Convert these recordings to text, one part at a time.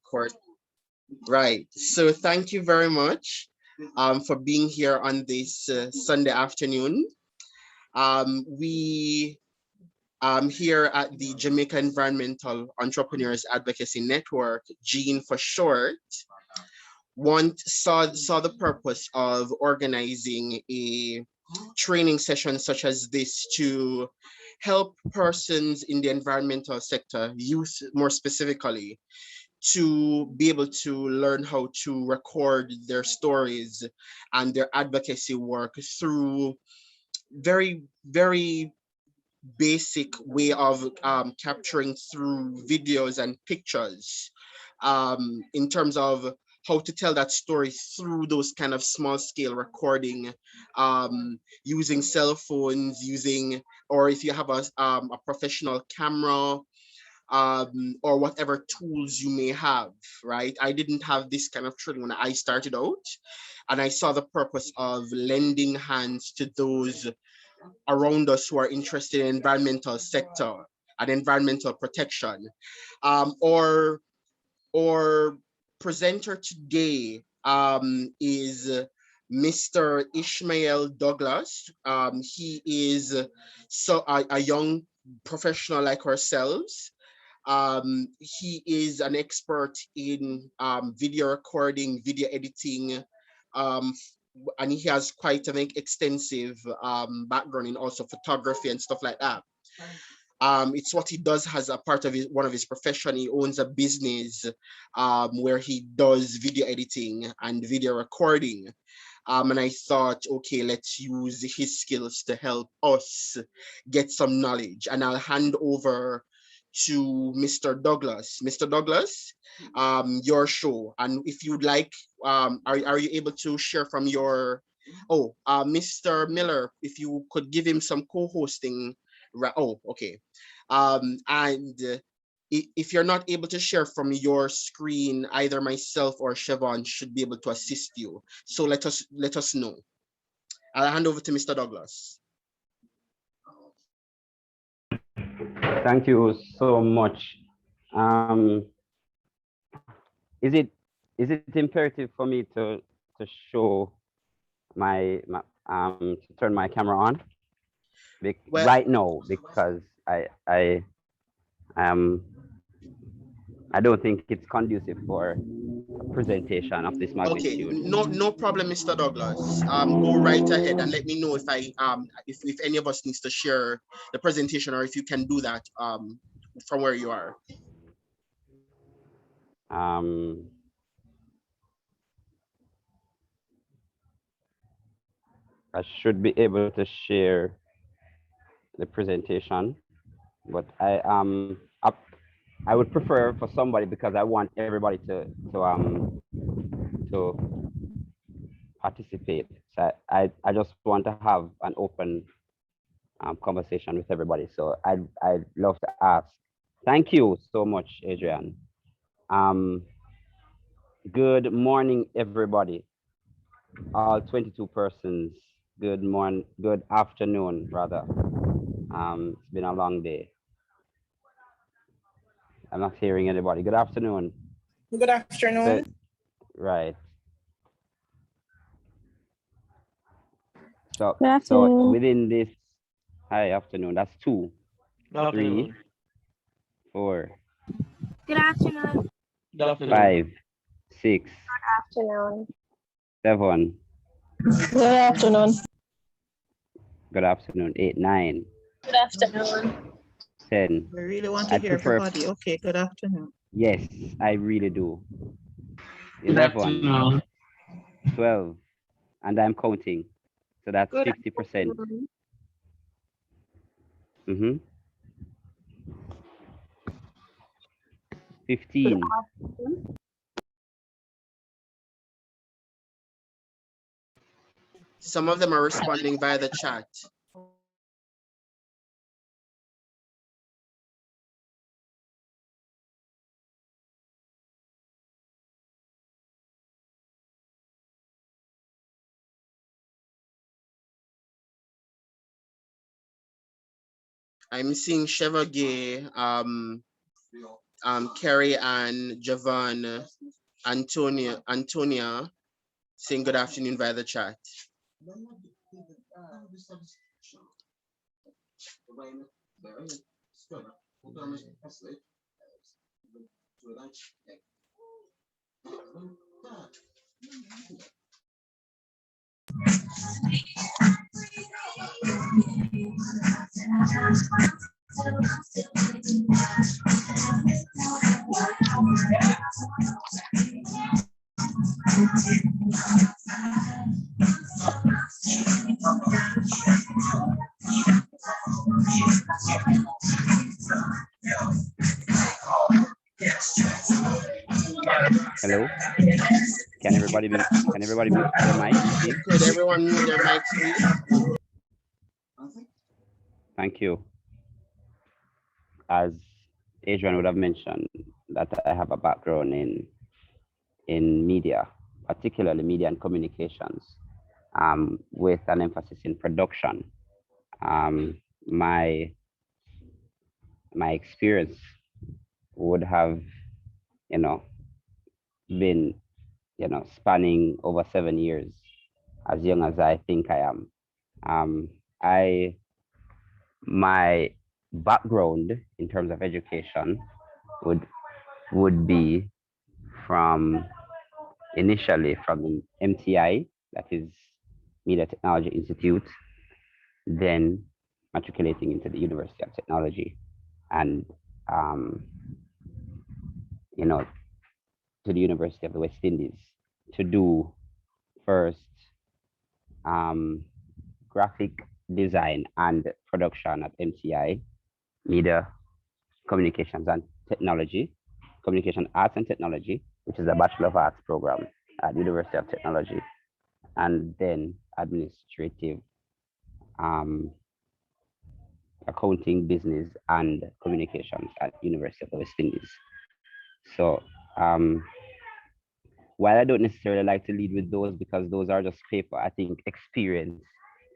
course. Right. So thank you very much for being here on this Sunday afternoon. We here at the Jamaica Environmental Entrepreneurs Advocacy Network, GENE for short, saw the purpose of organizing a training session such as this to help persons in the environmental sector, youth more specifically, to be able to learn how to record their stories and their advocacy work through very basic way of capturing through videos and pictures, in terms of how to tell that story through those kind of small scale recording, using cell phones, using, or if you have a professional camera, or whatever tools you may have, right? I didn't have this kind of training when I started out, and I saw the purpose of lending hands to those around us who are interested in environmental sector and environmental protection. Or presenter today is Mr. Ishmael Douglas. He is a young professional like ourselves. He is an expert in video recording, video editing, um, and he has quite an extensive background in also photography and stuff like that. It's what he does as a part of one of his profession. He owns a business where he does video editing and video recording. And I thought, okay, let's use his skills to help us get some knowledge. And I'll hand over to Mr. Douglas. Mr. Douglas, your show. And if you'd like, are you able to share from your, Mr. Miller, if you could give him some co-hosting. Oh, okay. And if you're not able to share from your screen, either myself or Siobhan should be able to assist you. So let us know. I'll hand over to Mr. Douglas. Thank you so much. Is it imperative for me to show my to turn my camera on right now, because I don't think it's conducive for a presentation of this magnitude. Okay, no problem, Mr. Douglas. Go right ahead and let me know if if any of us needs to share the presentation, or if you can do that from where you are. I should be able to share the presentation, but I would prefer for somebody, because I want everybody to participate. So I just want to have an open conversation with everybody. So I'd love to ask. Thank you so much, Adrian. Good morning, everybody. All 22 persons. Good afternoon, rather. It's been a long day. I'm not hearing anybody. Good afternoon. Good afternoon. Right. So within this, hi, afternoon. That's 2, 3, 4. Good afternoon. Good afternoon. 5, 6. Good afternoon. 7. Good afternoon. Good afternoon. 8, 9. Good afternoon. 10. We really want to hear everybody. Okay, good afternoon. Yes, I really do. Good 11, afternoon. 12, and I'm counting. So that's Good 50%. Mm-hmm. 15. Some of them are responding via the chat. I'm seeing Chevrolet Kerry and Javon, Antonia saying good afternoon via the chat. Hello. Can everybody mute their mic, please? Could everyone mute their mics, please? Thank you. As Adrian would have mentioned, that I have a background in media, particularly media and communications, with an emphasis in production. My experience would have, been, spanning over 7 years, as young as I think I am. My background in terms of education would be initially from MTI, that is Media Technology Institute, then matriculating into the University of Technology, and to the University of the West Indies to do first graphic design and production at MTI, Media, Communications and Technology, Communication Arts and Technology, which is a Bachelor of Arts program at University of Technology, and then administrative, accounting, business, and communications at University of the West Indies. So while I don't necessarily like to lead with those because those are just paper, I think experience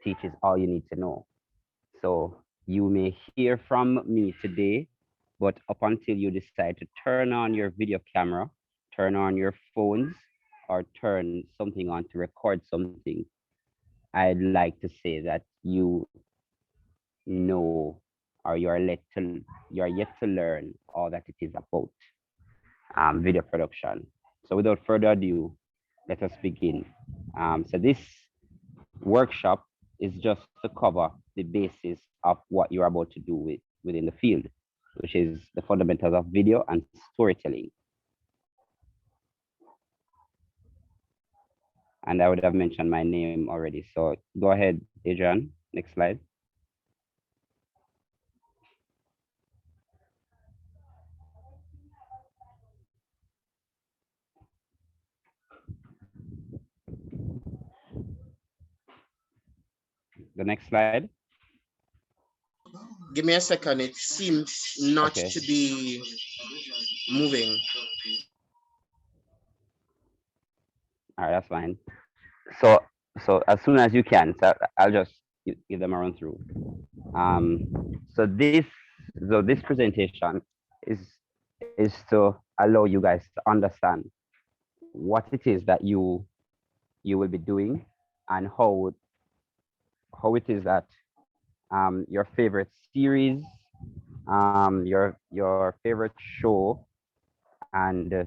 teaches all you need to know. So you may hear from me today, but up until you decide to turn on your video camera, turn on your phones, or turn something on to record something, I'd like to say that you know, or you're yet to learn all that it is about video production. So without further ado, let us begin. So this workshop is just to cover the basis of what you're about to do within the field, which is the fundamentals of video and storytelling. And I would have mentioned my name already. So go ahead, Adrian, next slide. The next slide. Give me a second. It seems not to be moving. All right, that's fine. So as soon as you can, so I'll just give them a run through. So this presentation is to allow you guys to understand what it is that you will be doing and how it is that your favorite series, your favorite show, and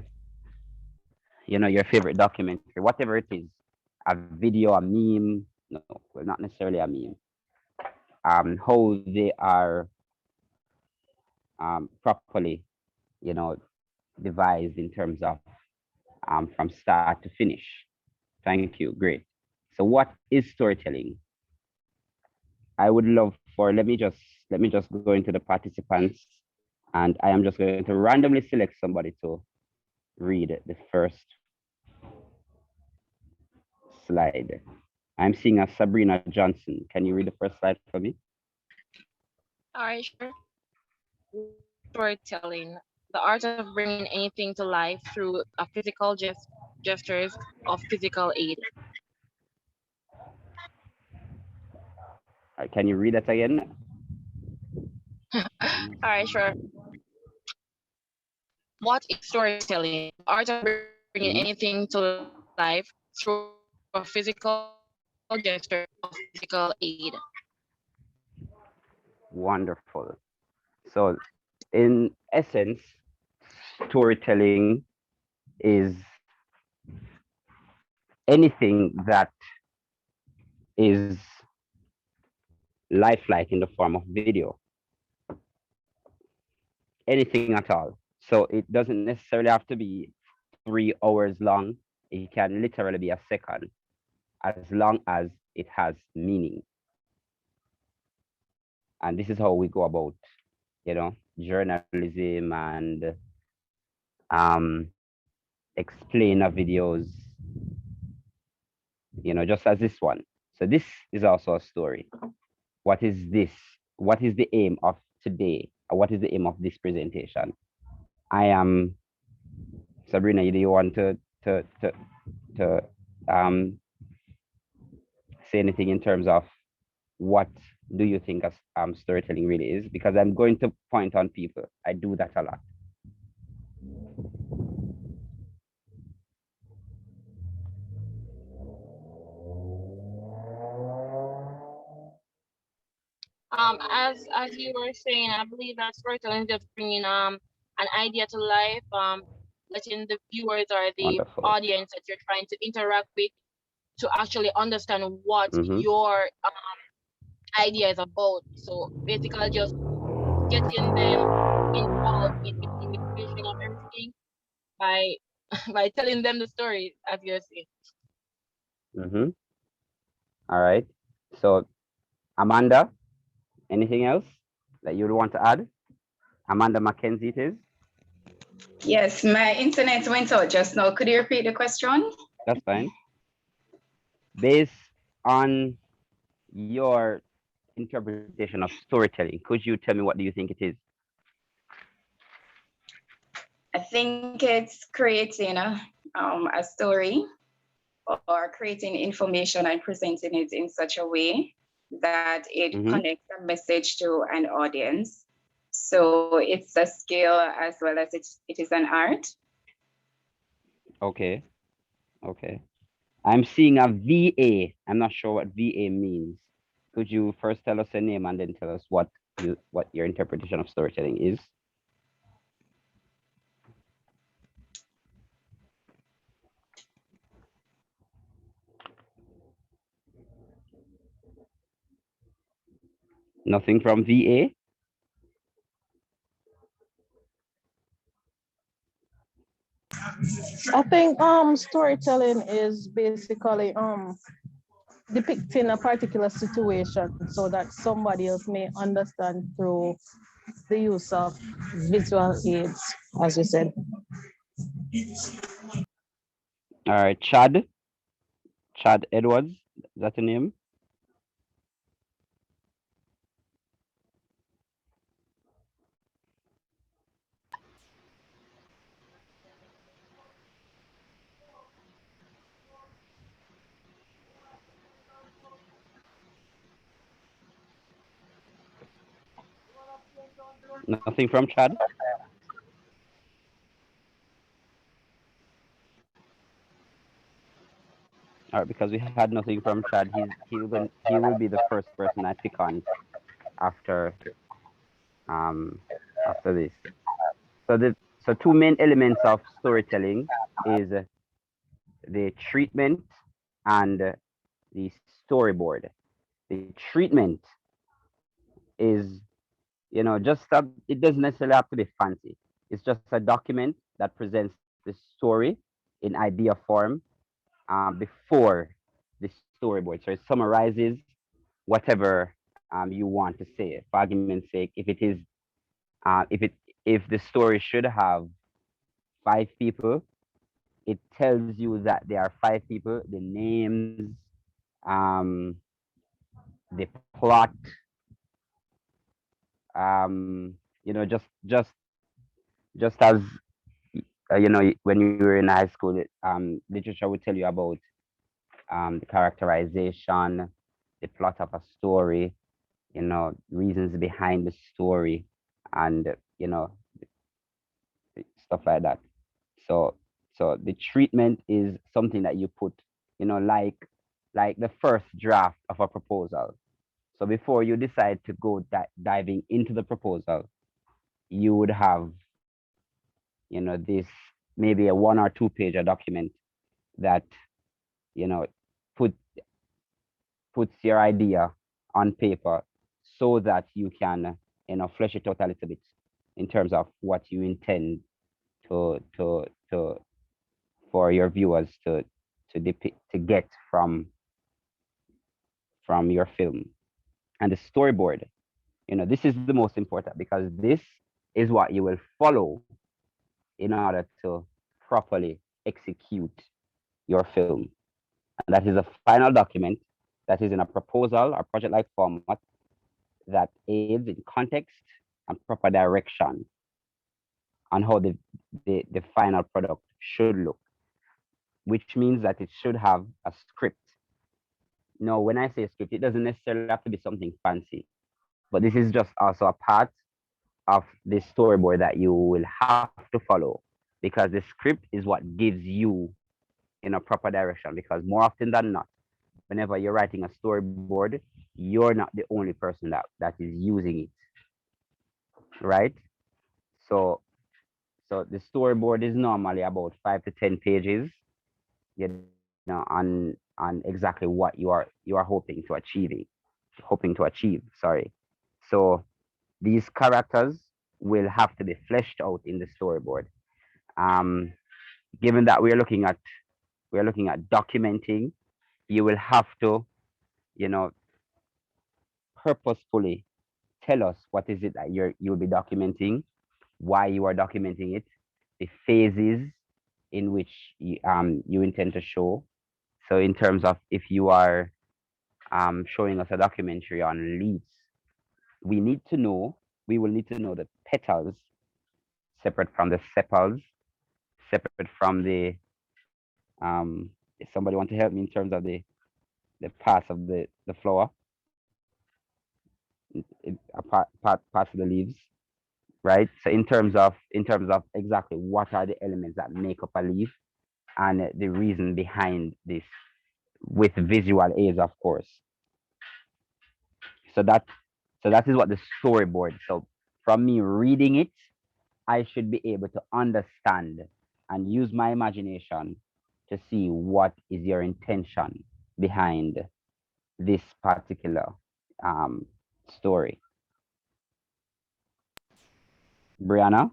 your favorite documentary, whatever it is, a video, a meme, no, well, not necessarily a meme, how they are properly, devised in terms of from start to finish. Thank you, great. So what is storytelling? I would love let me just go into the participants, and I am just going to randomly select somebody to read the first slide. I'm seeing a Sabrina Johnson. Can you read the first slide for me? All right, sure. Storytelling, the art of bringing anything to life through a physical gestures of physical aid. Can you read that again? All right, sure. what is storytelling? The art of bringing anything to life through a physical gesture of physical aid. Wonderful. So, in essence, storytelling is anything that is lifelike in the form of video, anything at all. So it doesn't necessarily have to be 3 hours long. It can literally be a second, as long as it has meaning. And this is how we go about, journalism and explainer videos, just as this one. So this is also a story. What is this? What is the aim of today? What is the aim of this presentation? I am Sabrina. Do you want to say anything in terms of what do you think storytelling really is? Because I'm going to point on people. I do that a lot. As you were saying, I believe that storytelling is just bringing an idea to life, letting the viewers or the Wonderful. audience that you're trying to interact with to actually understand what your idea is about. So basically, just getting them involved in the vision of everything by by telling them the story, as you're saying. All right. So, Amanda, anything else that you would want to add? Amanda Mackenzie, it is. Yes, my internet went out just now. Could you repeat the question? That's fine. Based on your interpretation of storytelling, could you tell me what do you think it is? I think it's creating a story or creating information and presenting it in such a way that it connects a message to an audience. So it's a skill as well as it is an art. Okay. Okay. I'm seeing a VA. I'm not sure what VA means. Could you first tell us your name and then tell us what your interpretation of storytelling is? Nothing from VA? I think storytelling is basically depicting a particular situation so that somebody else may understand through the use of visual aids, as you said. All right, Chad Edwards, is that your name? Nothing from Chad? All right, because we had nothing from Chad, he will be the first person I pick on after this. So two main elements of storytelling is the treatment and the storyboard. The treatment is, just it doesn't necessarily have to be fancy. It's just a document that presents the story in idea form before the storyboard. So it summarizes whatever you want to say. For argument's sake, if it is, if the story should have 5 people, it tells you that there are 5 people, the names, the plot, just as when you were in high school, literature would tell you about the characterization, the plot of a story, reasons behind the story, and stuff like that. So the treatment is something that you put, like the first draft of a proposal. So before you decide to go diving into the proposal, you would have, this maybe a 1 or 2 page document that, put puts your idea on paper so that you can, flesh it out a little bit in terms of what you intend to for your viewers to depict, to get from your film. And the storyboard, this is the most important, because this is what you will follow in order to properly execute your film. And that is a final document that is in a proposal or project-like format that aids in context and proper direction on how the final product should look, which means that it should have a script. Now, when I say script, it doesn't necessarily have to be something fancy, but this is just also a part of the storyboard that you will have to follow, because the script is what gives you in a proper direction. Because more often than not, whenever you're writing a storyboard, you're not the only person that is using it, right? So the storyboard is normally about 5 to 10 pages, on exactly what you are hoping to achieve. Sorry. So these characters will have to be fleshed out in the storyboard. Given that we're looking at documenting, you will have to, purposefully tell us what is it that you'll be documenting, why you are documenting it, the phases in which you intend to show. So in terms of, if you are showing us a documentary on leaves, we will need to know the petals separate from the sepals, separate from the if somebody want to help me in terms of the parts of the flower, parts of the leaves, right? So in terms of exactly what are the elements that make up a leaf, and the reason behind this, with visual aids, of course. So that is what the storyboard. So from me reading it, I should be able to understand and use my imagination to see what is your intention behind this particular story. Brianna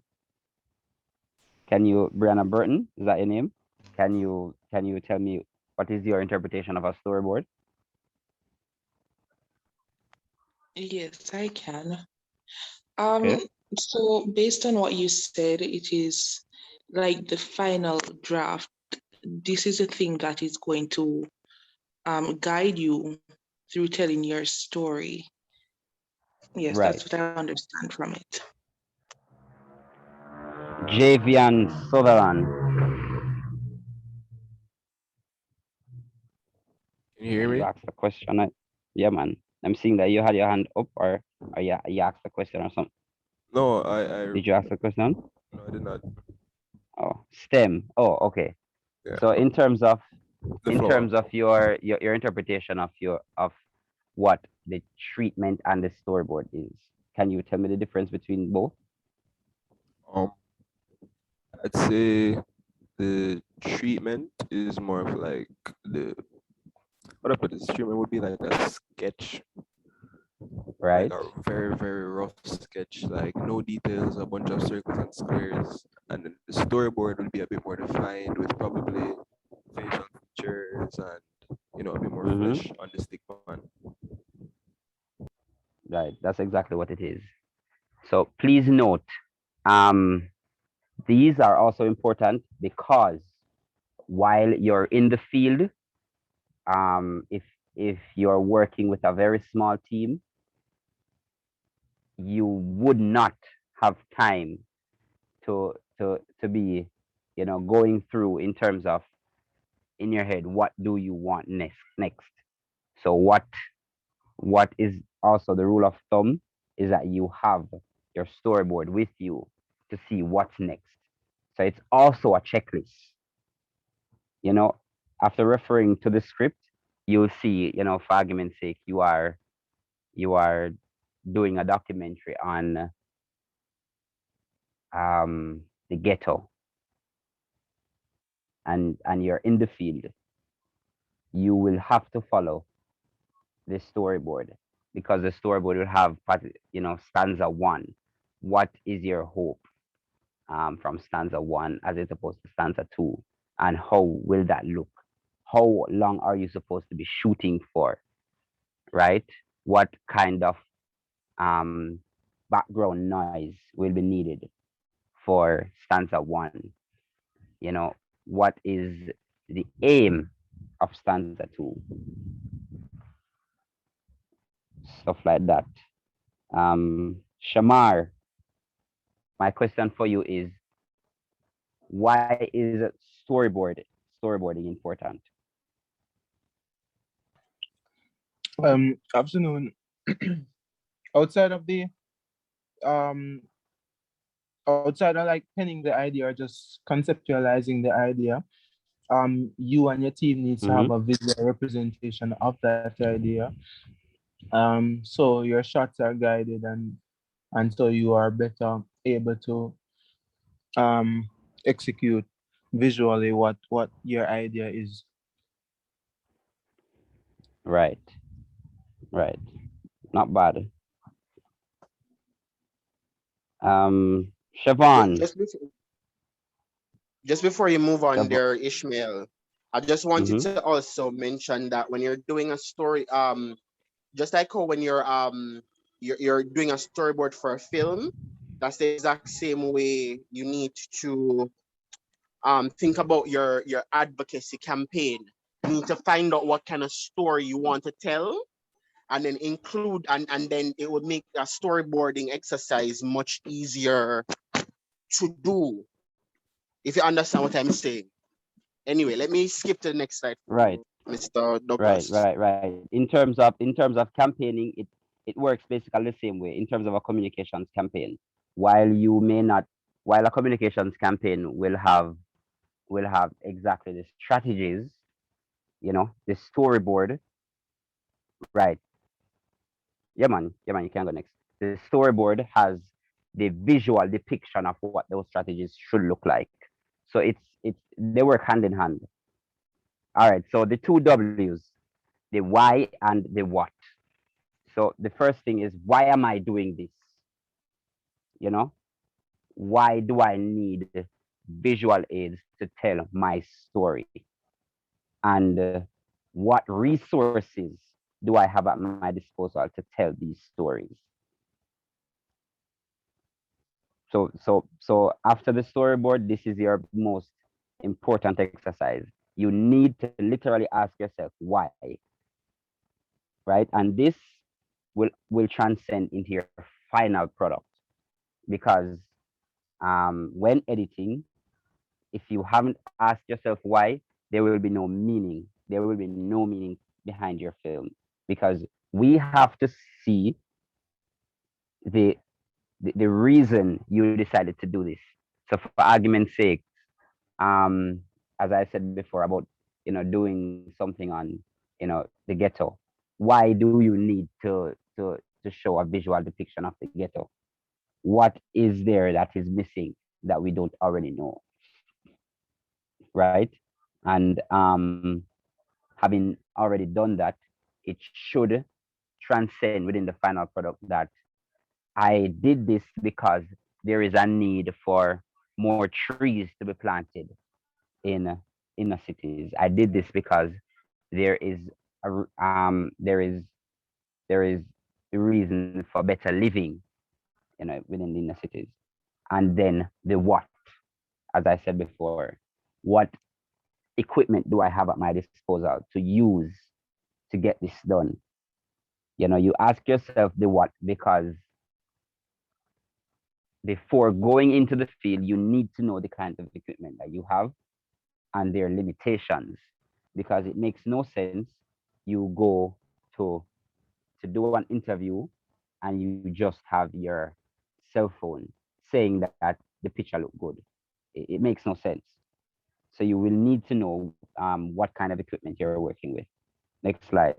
Burton, is that your name? Can you tell me what is your interpretation of a storyboard? Yes, I can. Okay. So based on what you said, it is like the final draft. This is a thing that is going to guide you through telling your story. Yes, Right. that's what I understand from it. Javian Sutherland. Can you hear me? You asked a question. Yeah, man. I'm seeing that you had your hand up, or you asked a question or something. No, I Did you ask a question? No, I did not. Oh, STEM. Oh, okay. Yeah. So in terms of your your interpretation of what the treatment and the storyboard is, can you tell me the difference between both? I'd say the treatment is more of like what I put this treatment would be like a sketch. Right. Like a very, very rough sketch, like no details, a bunch of circles and squares. And then the storyboard would be a bit more defined with probably facial features and a bit more flesh on the stick man. Right, that's exactly what it is. So please note, these are also important because while you're in the field, if you're working with a very small team, you would not have time to be, going through in terms of in your head, what do you want next? So what is also the rule of thumb is that you have your storyboard with you to see what's next. So it's also a checklist. You know, after referring to the script, you'll see, you know, for argument's sake, you are doing a documentary on the ghetto, and you're in the field. You will have to follow the storyboard, because the storyboard will have, you know, stanza 1. What is your hope from stanza 1 as it's opposed to stanza 2, and how will that look? How long are you supposed to be shooting for, right? What kind of background noise will be needed for stanza 1? You know, what is the aim of stanza 2? Stuff like that. Shamar, my question for you is, why is storyboarding important? Afternoon. Outside of the outside of like penning the idea or just conceptualizing the idea, you and your team needs to have a visual representation of that idea. So your shots are guided, and so you are better able to execute visually what your idea is. Right. Not bad. Siobhan. Just before you move on Siobhan. there, Ishmael, I just wanted to also mention that when you're doing a story, just like how when you're doing a storyboard for a film, that's the exact same way you need to think about your advocacy campaign. You need to find out what kind of story you want to tell, and then include, and then it would make a storyboarding exercise much easier to do, if you understand what I'm saying. Anyway, let me skip to the next slide. Right. Mr. Douglas. Right. In terms of campaigning, it works basically the same way in terms of a communications campaign. While a communications campaign will have exactly the strategies, you know, the storyboard. Right. Yeah, man, you can go next. The storyboard has the visual depiction of what those strategies should look like. So they work hand in hand. All right, so the two W's, the why and the what. So the first thing is, why am I doing this? You know, why do I need visual aids to tell my story? And what resources do I have at my disposal to tell these stories? So after the storyboard, this is your most important exercise. You need to literally ask yourself why, right? And this will transcend into your final product, because when editing, if you haven't asked yourself why, there will be no meaning. There will be no meaning behind your film, because we have to see the reason you decided to do this. So for argument's sake, as I said before about, you know, doing something on, you know, the ghetto, why do you need to show a visual depiction of the ghetto? What is there that is missing that we don't already know, right? And having already done that, it should transcend within the final product that I did this because there is a need for more trees to be planted in inner cities. I did this because there is there is a reason for better living, you know, within the inner cities. And then the what, as I said before, what equipment do I have at my disposal to use to get this done? You know, you ask yourself the what because before going into the field, you need to know the kind of equipment that you have and their limitations, because it makes no sense you go to do an interview and you just have your cell phone saying that the picture look good. it makes no sense. So you will need to know what kind of equipment you're working with. Next slide.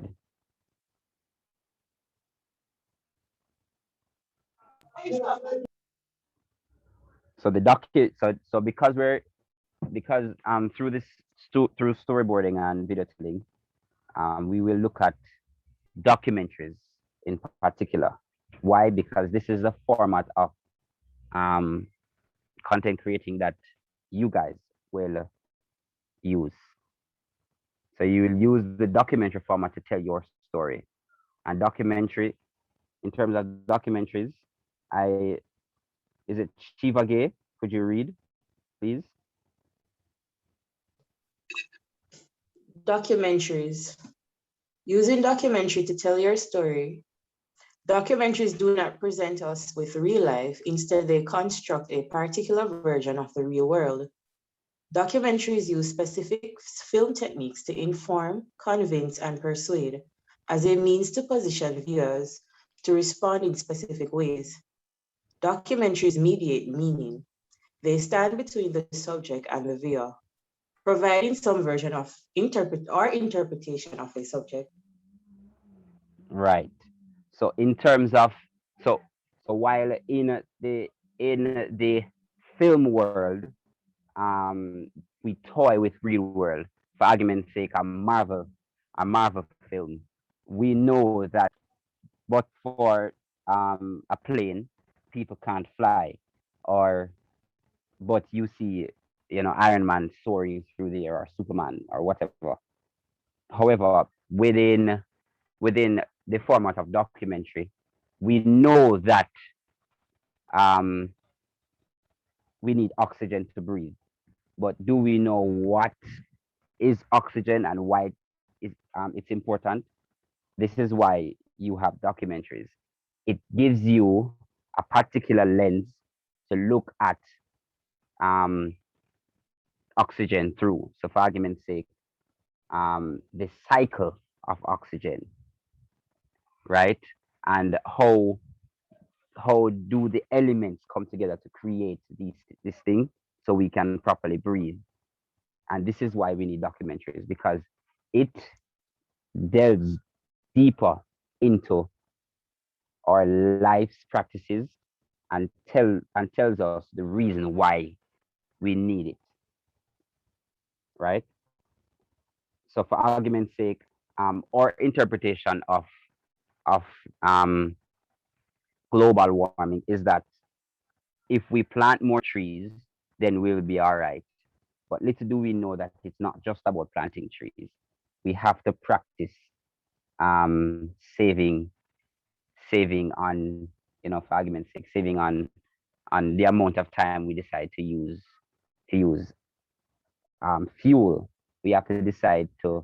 So the so because through this through storyboarding and video telling, we will look at documentaries in particular. Why? Because this is a format of content creating that you guys will use. So you will use the documentary format to tell your story. And documentary, in terms of documentaries, is it Shiva Gay? Could you read, please? Documentaries. Using documentary to tell your story. Documentaries do not present us with real life. Instead, they construct a particular version of the real world. Documentaries use specific film techniques to inform, convince, and persuade as a means to position viewers to respond in specific ways. Documentaries mediate meaning. They stand between the subject and the viewer, providing some version of interpretation of a subject. Right. So in terms of so while in the film world, we toy with real world. For argument's sake, a Marvel film. We know that, but for a plane, people can't fly, but you see, Iron Man soaring through the air, or Superman, or whatever. However, within the format of documentary, we know that we need oxygen to breathe. But do we know what is oxygen and why it's important? This is why you have documentaries. It gives you a particular lens to look at oxygen through. So for argument's sake, the cycle of oxygen, right? And how do the elements come together to create this thing so we can properly breathe. And this is why we need documentaries, because it delves deeper into our life's practices and tells us the reason why we need it, right? So for argument's sake, our interpretation of global warming is that if we plant more trees, then we'll be all right. But little do we know that it's not just about planting trees. We have to practice saving on, for argument's sake, saving on the amount of time we decide to use fuel. We have to decide to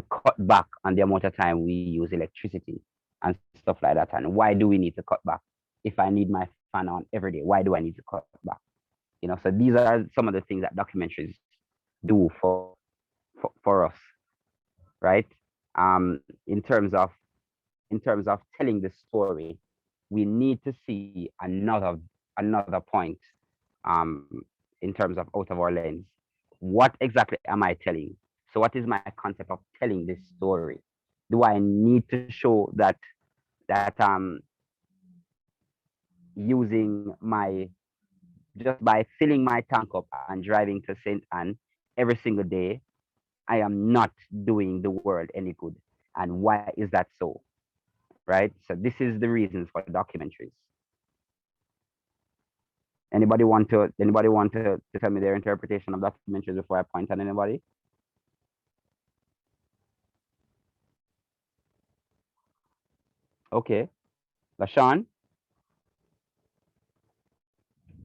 cut back on the amount of time we use electricity and stuff like that. And why do we need to cut back? If I need my fan on every day, why do I need to cut back? So these are some of the things that documentaries do for us, right? In terms of telling the story, we need to see another point in terms of out of our lens. What exactly am I telling? So what is my concept of telling this story? Do I need to show that using just by filling my tank up and driving to St. Anne every single day, I am not doing the world any good? And why is that so? Right? So this is the reasons for documentaries. Anybody want to tell me their interpretation of documentaries before I point at anybody? Okay. LaShawn,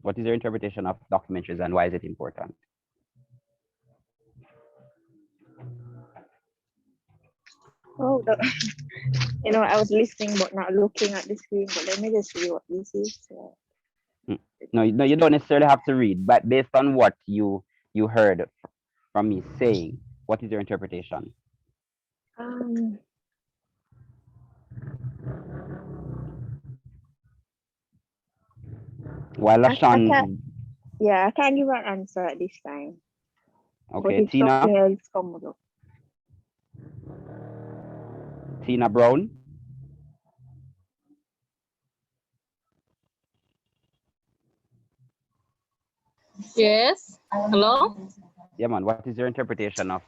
what is your interpretation of documentaries and why is it important? Oh, I was listening but not looking at the screen. But let me just see what this is. No, you don't necessarily have to read, but based on what you heard from me saying, what is your interpretation? While LaShawn, Yeah, I can't give an answer at this time. But Okay, if something else comes up. Tina Brown. Yes. Hello? Yeah, man. What is your interpretation of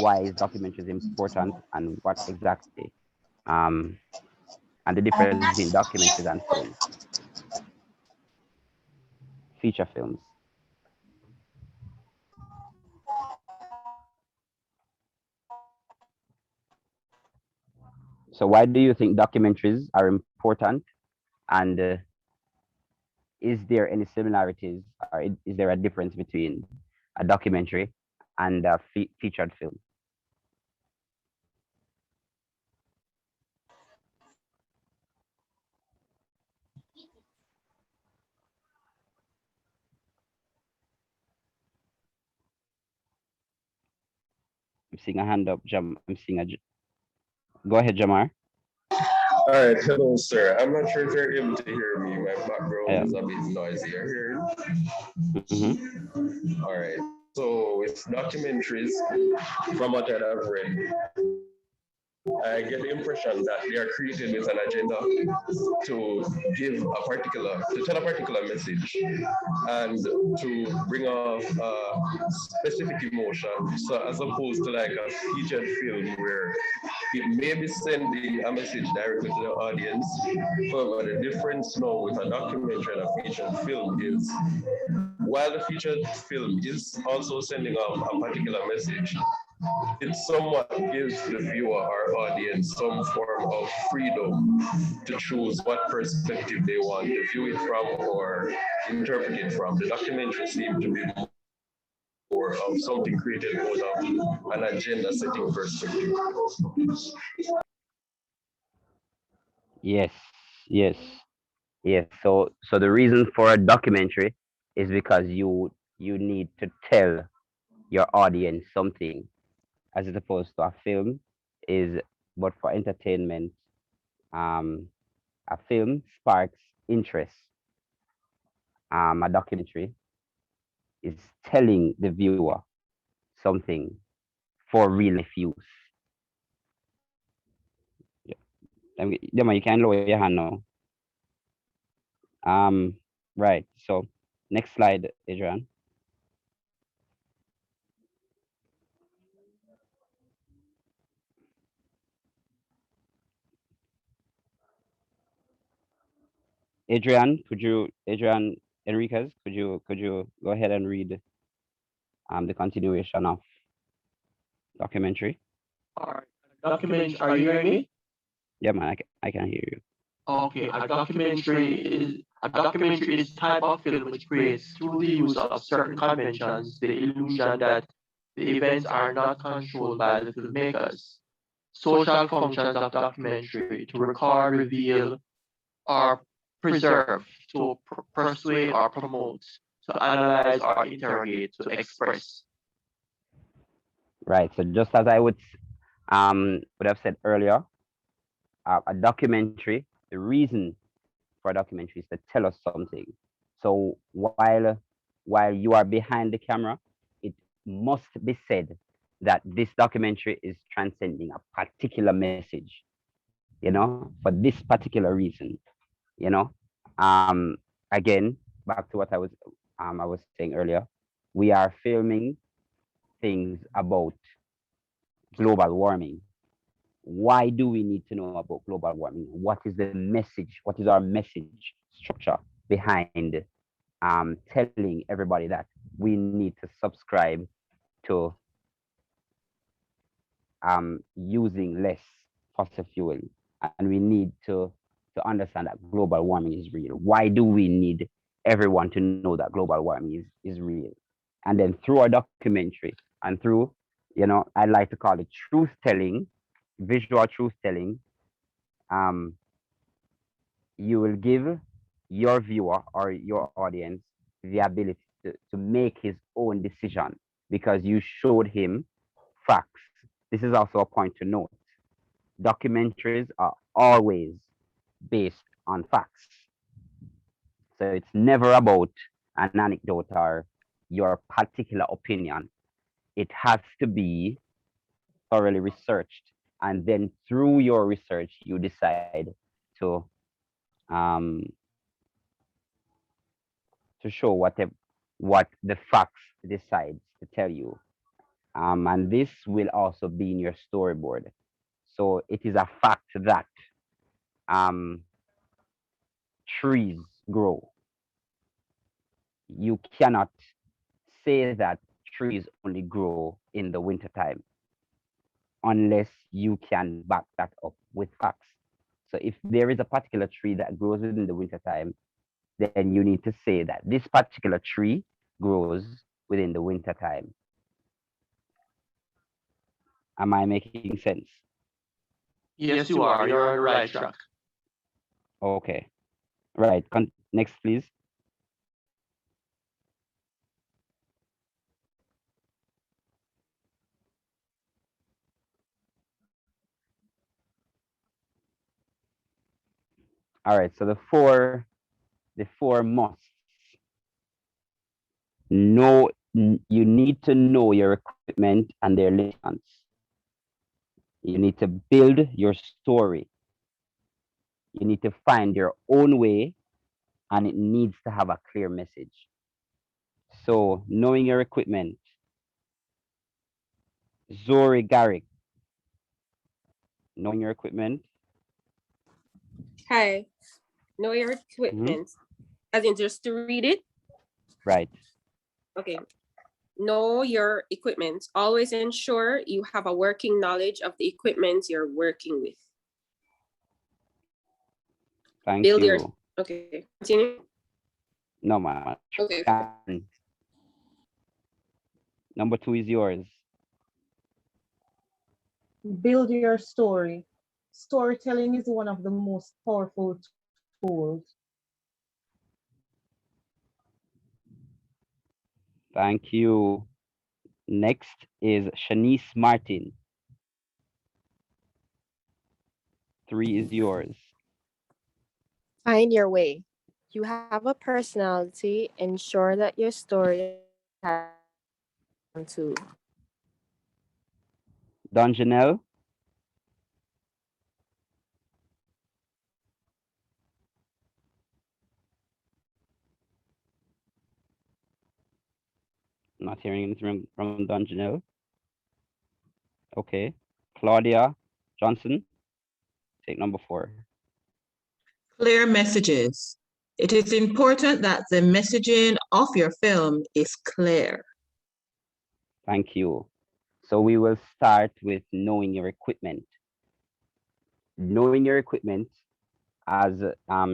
why is documentaries important and what exactly and the difference between documentaries and films, feature films? So why do you think documentaries are important, and is there any similarities or is there a difference between a documentary and a featured film? I'm seeing a hand up, I'm seeing go ahead, Jamar. All right, hello, sir. I'm not sure if you're able to hear me. My background Yeah. is a bit noisy. You're hearing? Mm-hmm. All right. So with documentaries, from what I've read, I get the impression that they are created with an agenda to tell a particular message and to bring off a specific emotion. So as opposed to like a featured film where it may be sending a message directly to the audience. However, the difference now with a documentary and a featured film is while the featured film is also sending off a particular message, it somewhat gives the viewer or audience some form of freedom to choose what perspective they want to view it from or interpret it from. The documentary seems to be more of something created out of an agenda setting perspective. Yes, yes, yes. So the reason for a documentary is because you need to tell your audience something, as opposed to a film is but for entertainment. Um, a film sparks interest. A documentary is telling the viewer something for real life use. Yeah, man, you can lower your hand now. Right. So next slide, Adrian. Adrian Enriquez, could you go ahead and read the continuation of documentary? All right. Document. Are you hearing me? Yeah, man, I can hear you. Okay. A documentary is type of film which creates through the use of certain conventions the illusion that the events are not controlled by the filmmakers. Social functions of documentary to record, reveal, or preserve, to persuade or promote, to analyze or interrogate, to express. Right. So just as I would have said earlier, a documentary, the reason for a documentary is to tell us something. So while you are behind the camera, it must be said that this documentary is transcending a particular message, for this particular reason, you know. Um, Again, back to what I was saying earlier, we are filming things about global warming. Why do we need to know about global warming? What is the message? What is our message structure behind telling everybody that we need to subscribe to using less fossil fuel, and we need to understand that global warming is real? Why do we need everyone to know that global warming is real? And then through a documentary and through, I like to call it truth telling, visual truth telling, um, you will give your viewer or your audience the ability to make his own decision because you showed him facts. This is also a point to note. Documentaries are always based on facts. So it's never about an anecdote or your particular opinion, it has to be thoroughly researched. And then through your research, you decide to um, show what the facts decides to tell you. And this will also be in your storyboard. So it is a fact that um, trees grow. You cannot say that trees only grow in the wintertime unless you can back that up with facts. So if there is a particular tree that grows within the wintertime, then you need to say that this particular tree grows within the wintertime. Am I making sense? Yes, you are. You're on the right track. Okay. Right. Next, please. All right. So the four musts. You need to know your equipment and their limitations. You need to build your story. You need to find your own way, and it needs to have a clear message. So knowing your equipment. Zori Garrick. Knowing your equipment. Hi. Know your equipment. As in just to read it? Right. Okay. Know your equipment. Always ensure you have a working knowledge of the equipment you're working with. Thank you. Okay. Continue. No, ma'am. Okay. Number 2 is yours. Build your story. Storytelling is one of the most powerful tools. Thank you. Next is Shanice Martin. 3 is yours. Find your way. You have a personality. Ensure that your story has to. Don Janelle. Not hearing anything from Don Janelle. Okay. Claudia Johnson. Take number 4. Clear messages. It is important that the messaging of your film is clear. Thank you. So we will start with knowing your equipment. Knowing your equipment, as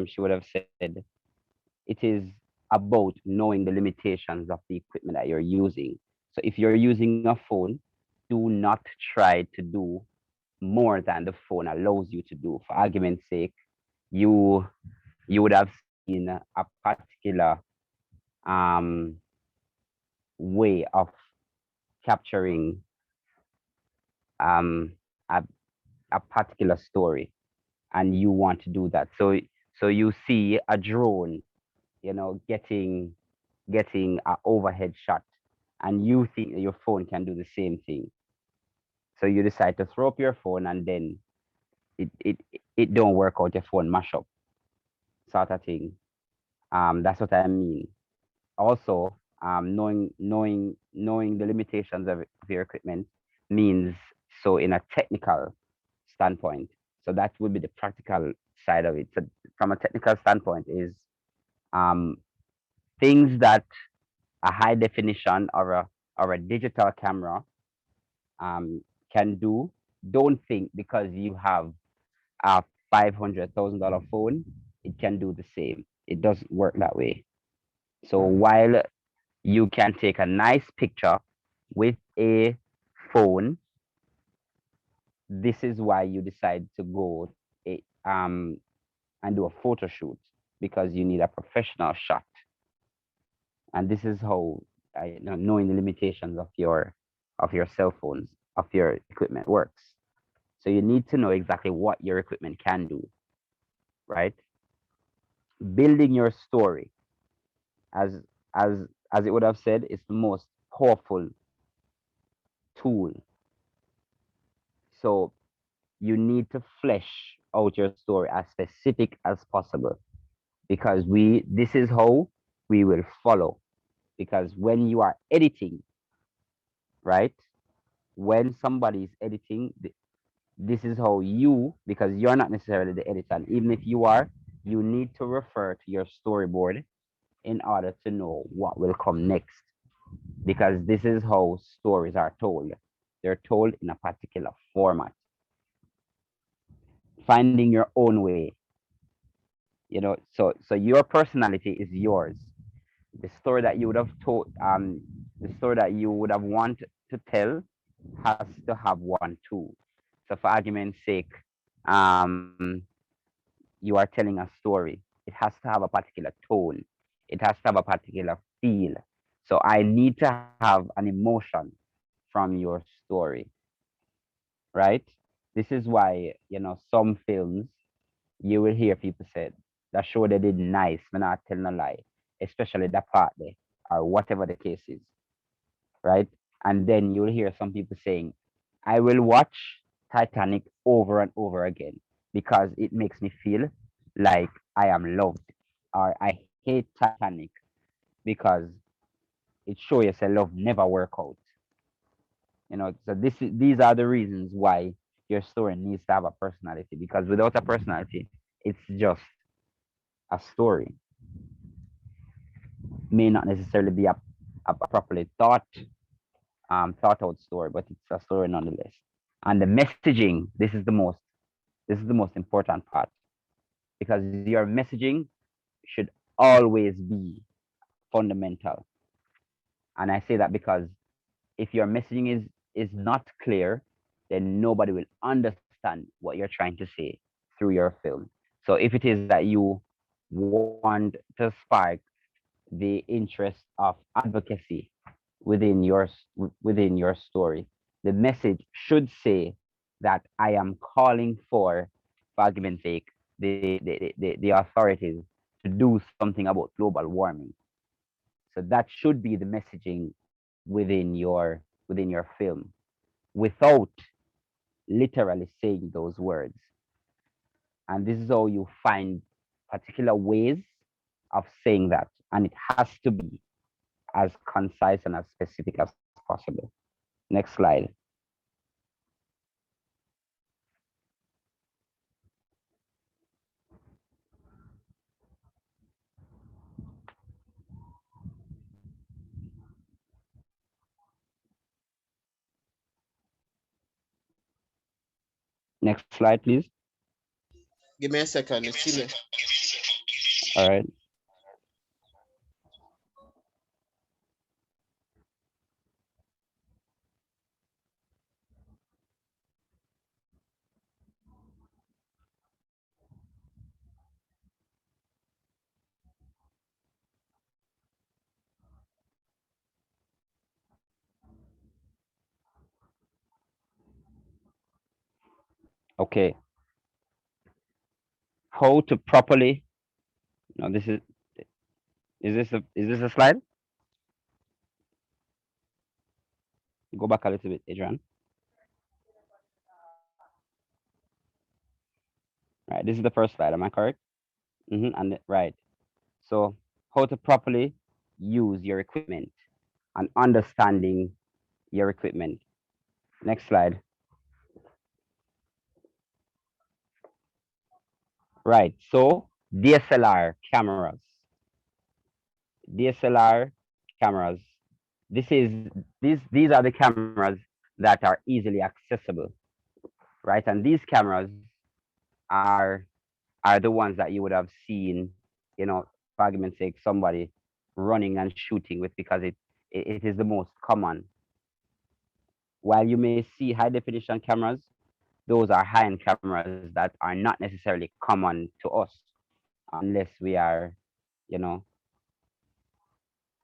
she would have said, it is about knowing the limitations of the equipment that you're using. So if you're using a phone, do not try to do more than the phone allows you to do. For argument's sake, you would have seen a particular way of capturing a particular story, and you want to do that. So you see a drone, getting an overhead shot, and you think that your phone can do the same thing. So you decide to throw up your phone, and then it don't work out. Your phone mash up, sort of thing. That's what I mean. Also, knowing the limitations of your equipment means, so in a technical standpoint, so that would be the practical side of it. So from a technical standpoint is things that a high definition or a digital camera can do. Don't think because you have a $500,000 phone, it can do the same. It doesn't work that way. So while you can take a nice picture with a phone, this is why you decide to go and do a photo shoot, because you need a professional shot. And this is how knowing the limitations of your cell phones, of your equipment works. So you need to know exactly what your equipment can do, right? Building your story. As as it would have said, it's the most powerful tool. So you need to flesh out your story as specific as possible, because this is how we will follow. Because when you are editing, right? When somebody is editing, this is how you, because you're not necessarily the editor, and even if you are, you need to refer to your storyboard in order to know what will come next, because this is how stories are told. They're told in a particular format. Finding your own way, so your personality is yours. The story that you would have told, the story that you would have wanted to tell has to have one too. So for argument's sake, um, you are telling a story. It has to have a particular tone. It has to have a particular feel. So I need to have an emotion from your story, right? This is why, some films, you will hear people say that show they did nice, but not telling a lie, especially that part there, or whatever the case is, right? And then you'll hear some people saying, I will watch Titanic over and over again because it makes me feel like I am loved. Or I hate Titanic because it shows you say love never work out. So these are the reasons why your story needs to have a personality, because without a personality, it's just a story. May not necessarily be a properly thought out story, but it's a story nonetheless. And the messaging, this is the most important part, because your messaging should always be fundamental. And I say that because if your messaging is not clear, then nobody will understand what you're trying to say through your film. So if it is that you want to spark the interest of advocacy within your story, the message should say that I am calling for argument's sake, the authorities to do something about global warming. So that should be the messaging within your film, without literally saying those words. And this is how you find particular ways of saying that, and it has to be as concise and as specific as possible. Next slide. Next slide, please. Give me a second. It's me. All right. Okay. How to properly, no, this is this a slide? Go back a little bit, Adrian. Right, this is the first slide, am I correct? And right. So how to properly use your equipment and understanding your equipment. Next slide. Right, so DSLR cameras. DSLR cameras. These are the cameras that are easily accessible, right? And these cameras are the ones that you would have seen, for argument's sake, somebody running and shooting with, because it is the most common. While you may see high definition cameras, those are high-end cameras that are not necessarily common to us unless we are,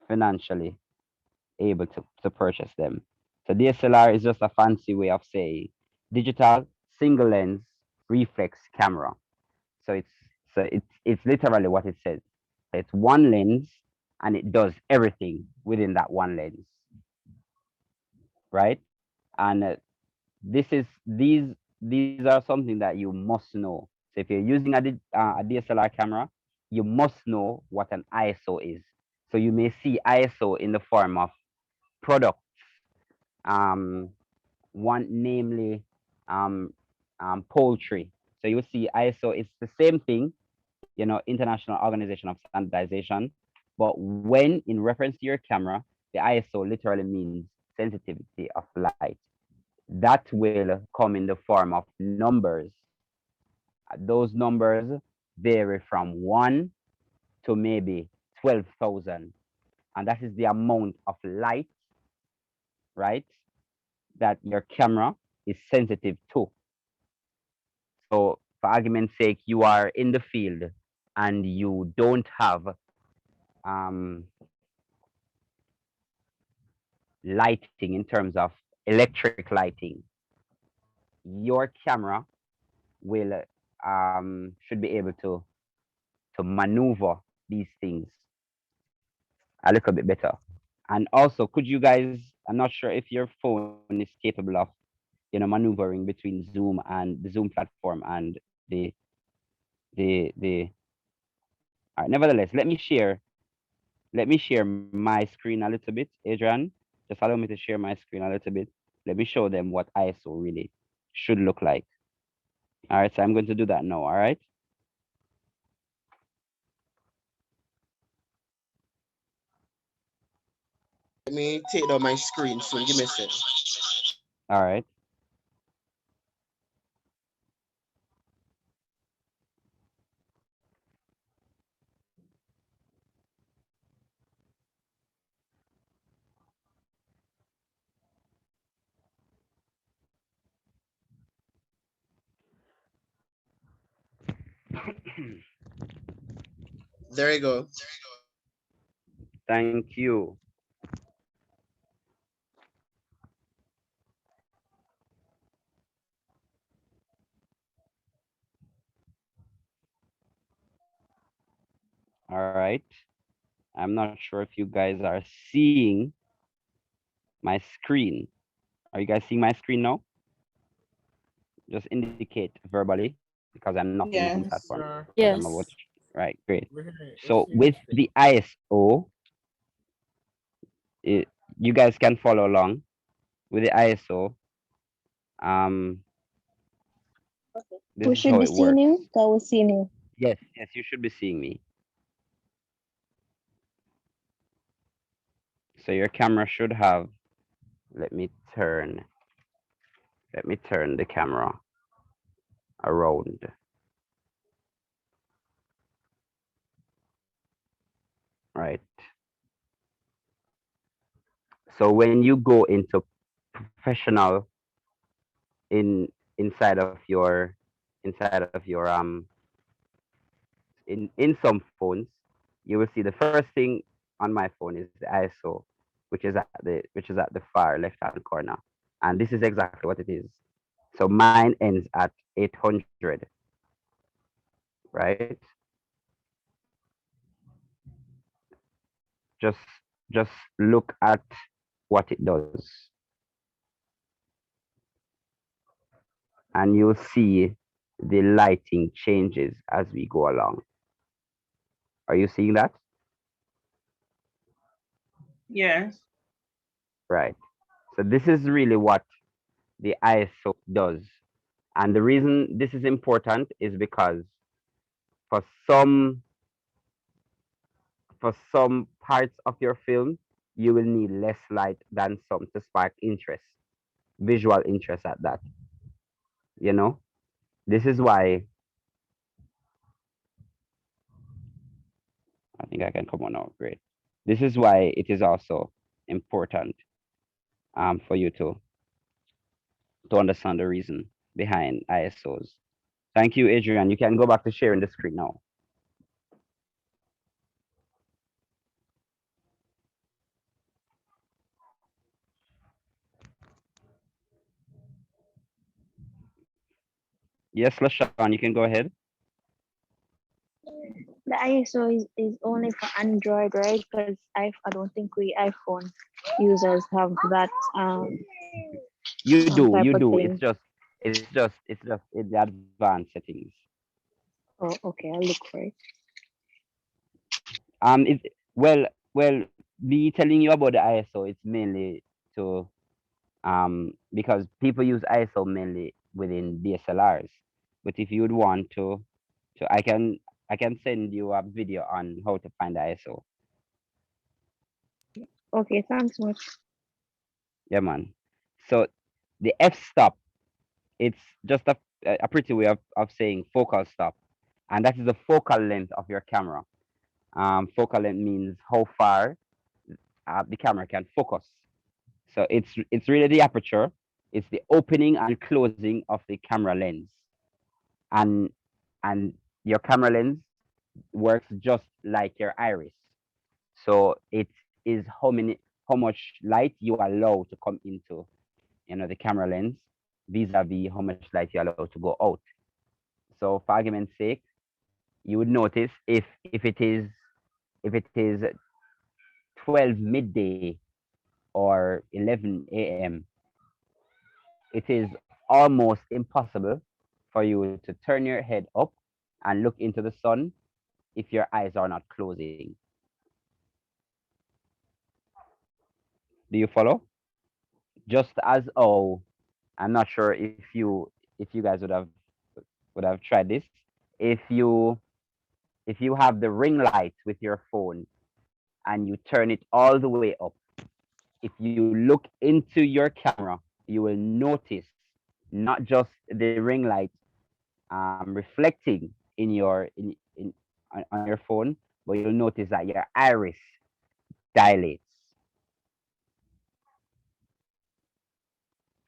financially able to purchase them. So DSLR is just a fancy way of saying digital single lens reflex camera. So it's literally what it says. It's one lens and it does everything within that one lens, right? And these are something that you must know. So if you're using a DSLR camera, you must know what an ISO is. So you may see ISO in the form of products, one namely poultry. So you see ISO, it's the same thing, International Organization of Standardization. But when in reference to your camera, the ISO literally means sensitivity of light. That will come in the form of numbers. Those numbers vary from 1 to maybe 12,000. And that is the amount of light, right, that your camera is sensitive to. So for argument's sake, you are in the field and you don't have lighting in terms of electric lighting. Your camera will should be able to maneuver these things a little bit better. And also, could you guys, I'm not sure if your phone is capable of maneuvering between Zoom and the Zoom platform and the all right, nevertheless, let me share my screen a little bit. Adrian, just allow me to share my screen a little bit. Let me show them what ISO really should look like. All right, so I'm going to do that now. All right. Let me take down my screen so give me a second. All right. There you go. Thank you. All right. I'm not sure if you guys are seeing my screen. Are you guys seeing my screen now? Just indicate verbally because I'm not in the Zoom platform. Yes. I'm about to, right, great. So with the ISO, you guys can follow along with the ISO. This We is should how be it works. seeing you. That was seeing you. Yes, you should be seeing me. So your camera should have, let me turn the camera around. Right. So when you go into professional inside of your in some phones, you will see the first thing on my phone is the ISO, which is at the far left hand corner. And this is exactly what it is. So mine ends at 800, right? Just look at what it does. And you'll see the lighting changes as we go along. Are you seeing that? Yes. Right. So this is really what the ISO does. And the reason this is important is because for some parts of your film, you will need less light than some to spark interest, visual interest at that. This is why I think I can come on now. Great. This is why it is also important for you to understand the reason behind ISOs. Thank you, Adrian. You can go back to sharing the screen now. Yes, LaShawn, you can go ahead. The ISO is only for Android, right? Because I don't think we iPhone users have that You do, type you of do. thing. It's just in the advanced settings. Oh, okay, I'll look for it. It well, me telling you about the ISO, it's mainly to because people use ISO mainly within DSLRs. But if you would want to I can send you a video on how to find the ISO. Okay, thanks much. Yeah, man. So the f-stop, it's just a pretty way of saying focal stop, and that is the focal length of your camera. Focal length means how far the camera can focus. So it's really the aperture. It's the opening and closing of the camera lens, and and your camera lens works just like your iris. So it is how much light you allow to come into, the camera lens vis-a-vis how much light you allow to go out. So for argument's sake, you would notice if it is 12 midday or 11 a.m., it is almost impossible for you to turn your head up and look into the sun if your eyes are not closing. Do you follow? Just as I'm not sure if you guys would have tried this. If you have the ring light with your phone and you turn it all the way up, if you look into your camera, you will notice not just the ring light reflecting in on your phone, but you'll notice that your iris dilates.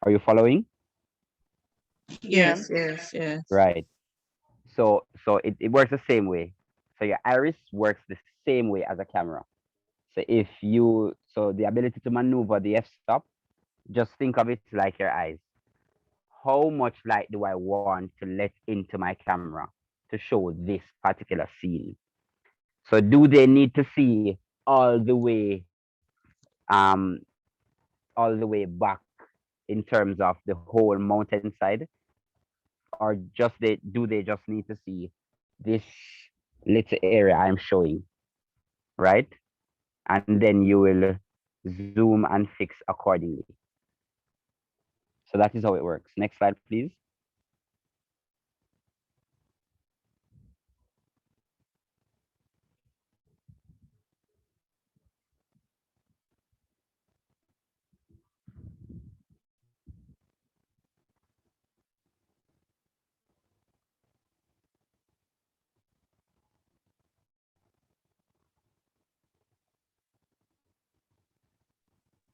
Are you following? Yeah. Yes. Right. So it works the same way. So your iris works the same way as a camera. So the ability to maneuver the f-stop, just think of it like your eyes. How much light do I want to let into my camera to show this particular scene? So do they need to see all the way um all the way back in terms of the whole mountainside, or do they just need to see this little area I'm showing, right? And then you will zoom and fix accordingly. So that is how it works. Next slide, please.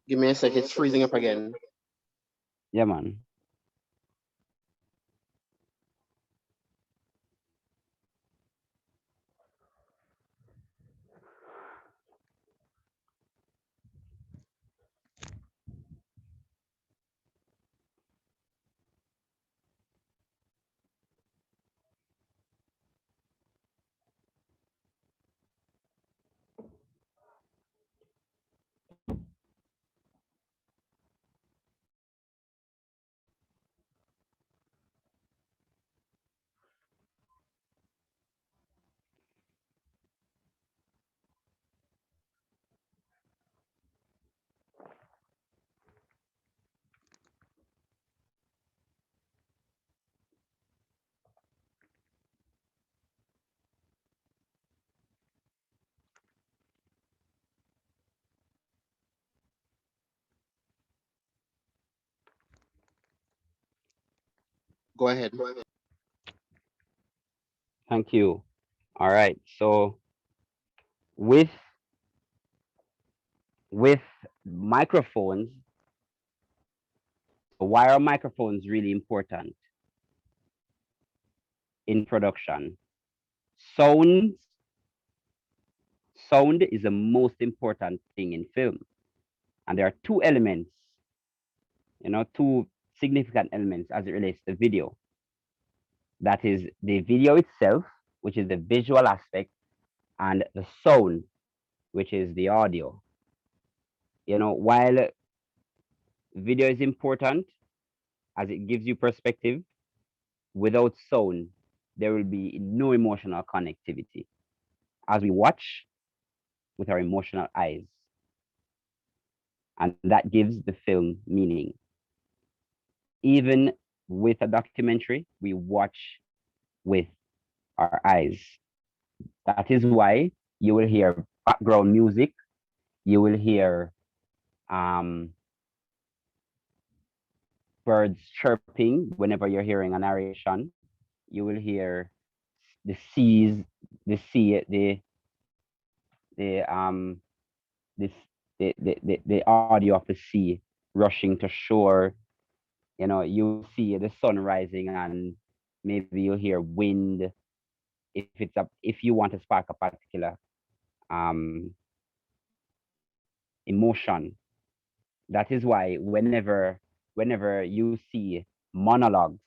Give me a sec, it's freezing up again. Yeah, man. Go ahead. Thank you. All right. So with microphones, why are microphones really important in production? Sound is the most important thing in film. And there are two elements, two significant elements as it relates to video. That is the video itself, which is the visual aspect, and the sound, which is the audio. While video is important as it gives you perspective, without sound, there will be no emotional connectivity as we watch with our emotional eyes. And that gives the film meaning. Even with a documentary, we watch with our eyes. That is why you will hear background music, you will hear birds chirping whenever you're hearing a narration. You will hear the seas, the sea, the this the audio of the sea rushing to shore. You see the sun rising, and maybe you'll hear wind. If you want to spark a particular um emotion. That is why whenever you see monologues,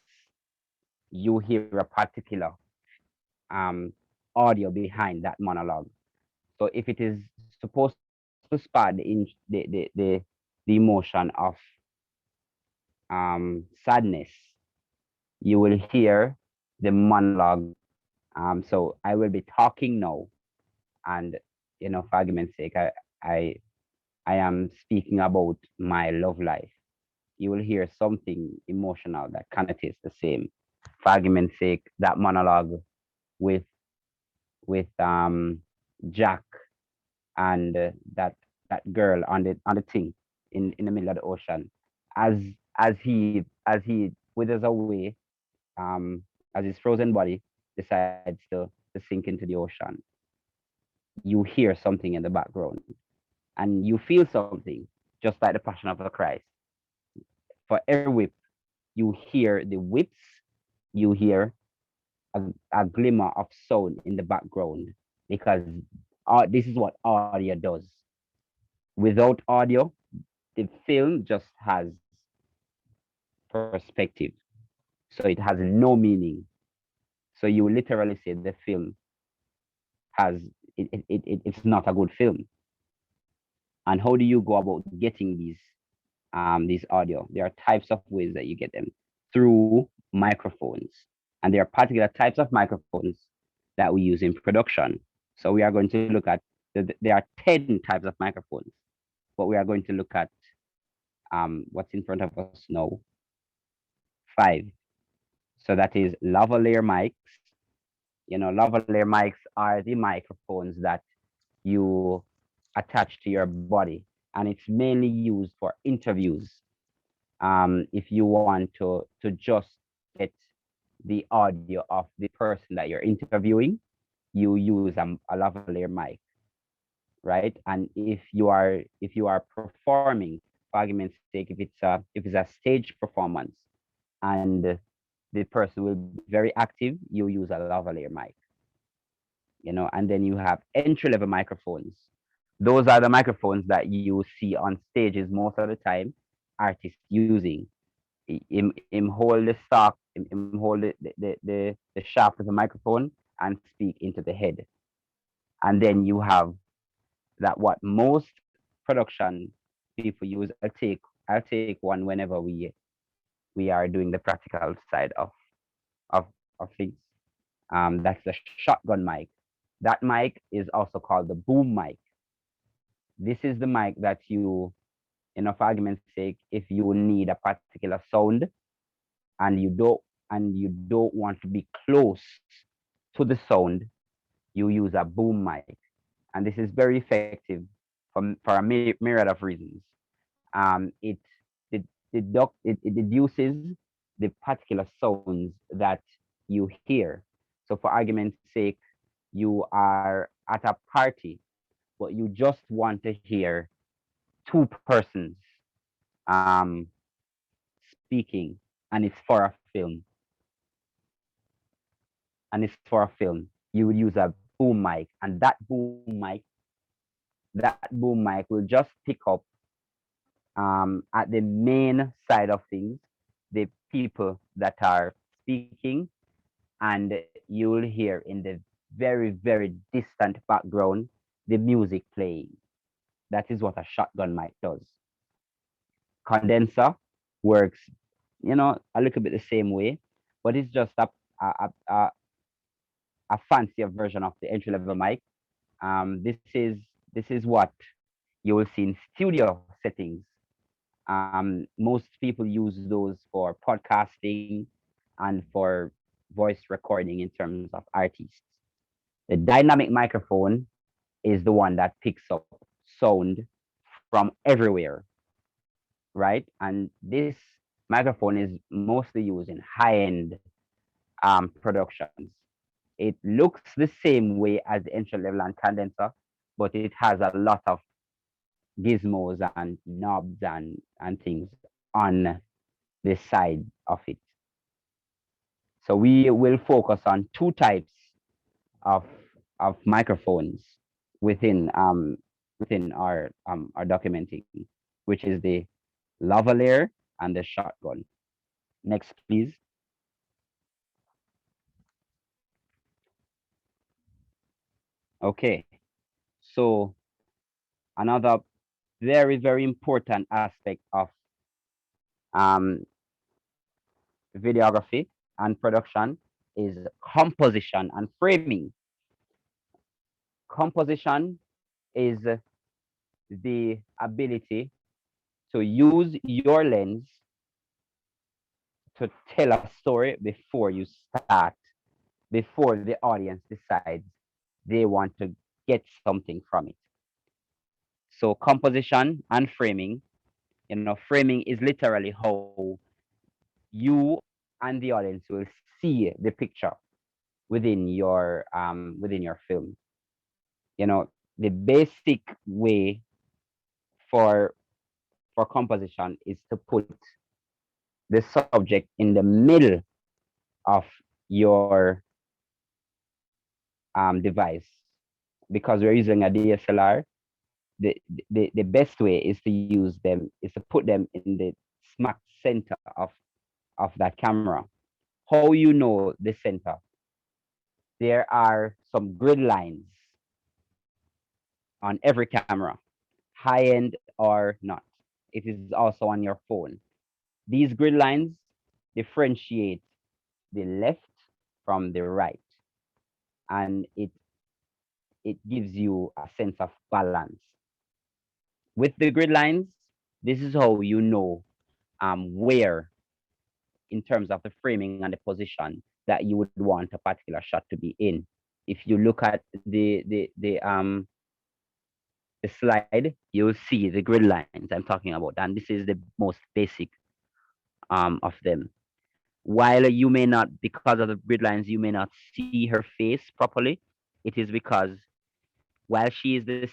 you hear a particular audio behind that monologue. So if it is supposed to spark the emotion of sadness, you will hear the monologue. So I will be talking now, and for argument's sake, I am speaking about my love life. You will hear something emotional that connotates the same. For argument's sake, that monologue with Jack and that girl on the thing in the middle of the ocean, as he withers away, as his frozen body decides to sink into the ocean. You hear something in the background, and you feel something, just like the Passion of the Christ. For every whip, you hear the whips, you hear a glimmer of sound in the background, because this is what audio does. Without audio, the film just has perspective, so it has no meaning. So you literally say the film has it's not a good film. And how do you go about getting these audio? There are types of ways that you get them through microphones, and there are particular types of microphones that we use in production. So we are going to look at there are 10 types of microphones, but we are going to look at what's in front of us now, 5. So that is lavalier mics. Lavalier mics are the microphones that you attach to your body, and it's mainly used for interviews. If you want to just get the audio of the person that you're interviewing, you use a lavalier mic, right? And if you are performing, for argument's sake, if it's a stage performance and the person will be very active, you use a lavalier mic. And then you have entry-level microphones. Those are the microphones that you see on stages most of the time, artists using. Him hold the stock, him hold the shaft of the microphone and speak into the head. And then you have that what most production people use. I'll take one whenever we are doing the practical side of things. That's the shotgun mic. That mic is also called the boom mic. This is the mic that for argument's sake, if you need a particular sound and you don't want to be close to the sound, you use a boom mic. And this is very effective for a myriad of reasons. It deduces the particular sounds that you hear. So for argument's sake, you are at a party, but you just want to hear 2 persons speaking, and it's for a film. You would use a boom mic, and that boom mic will just pick up at the main side of things the people that are speaking, and you will hear in the very, very distant background, the music playing. That is what a shotgun mic does. Condenser works, a little bit the same way, but it's just a, a, a fancier version of the entry level mic. This is what you will see in studio settings. Most people use those for podcasting and for voice recording in terms of artists. The dynamic microphone is the one that picks up sound from everywhere, right? And this microphone is mostly used in high-end productions. It looks the same way as the entry level and condenser, but it has a lot of gizmos and knobs and things on the side of it. So we will focus on two types of microphones within our documenting, which is the lavalier and the shotgun. Next, please. Okay, so another very, very important aspect of videography and production is composition and framing. Composition is the ability to use your lens to tell a story before you start, before the audience decides they want to get something from it. So composition and framing, framing is literally how you and the audience will see the picture within your film. The basic way for composition is to put the subject in the middle of your device. Because we're using a DSLR, the best way is to put them in the smack center of that camera. How you know the center? There are some grid lines on every camera, high-end or not. It is also on your phone. These grid lines differentiate the left from the right, and it gives you a sense of balance. With the grid lines, this is how you know where, in terms of the framing and the position that you would want a particular shot to be in. If you look at the slide, you'll see the grid lines I'm talking about, and this is the most basic of them. While you may not, because of the grid lines, you may not see her face properly, it is because while she is the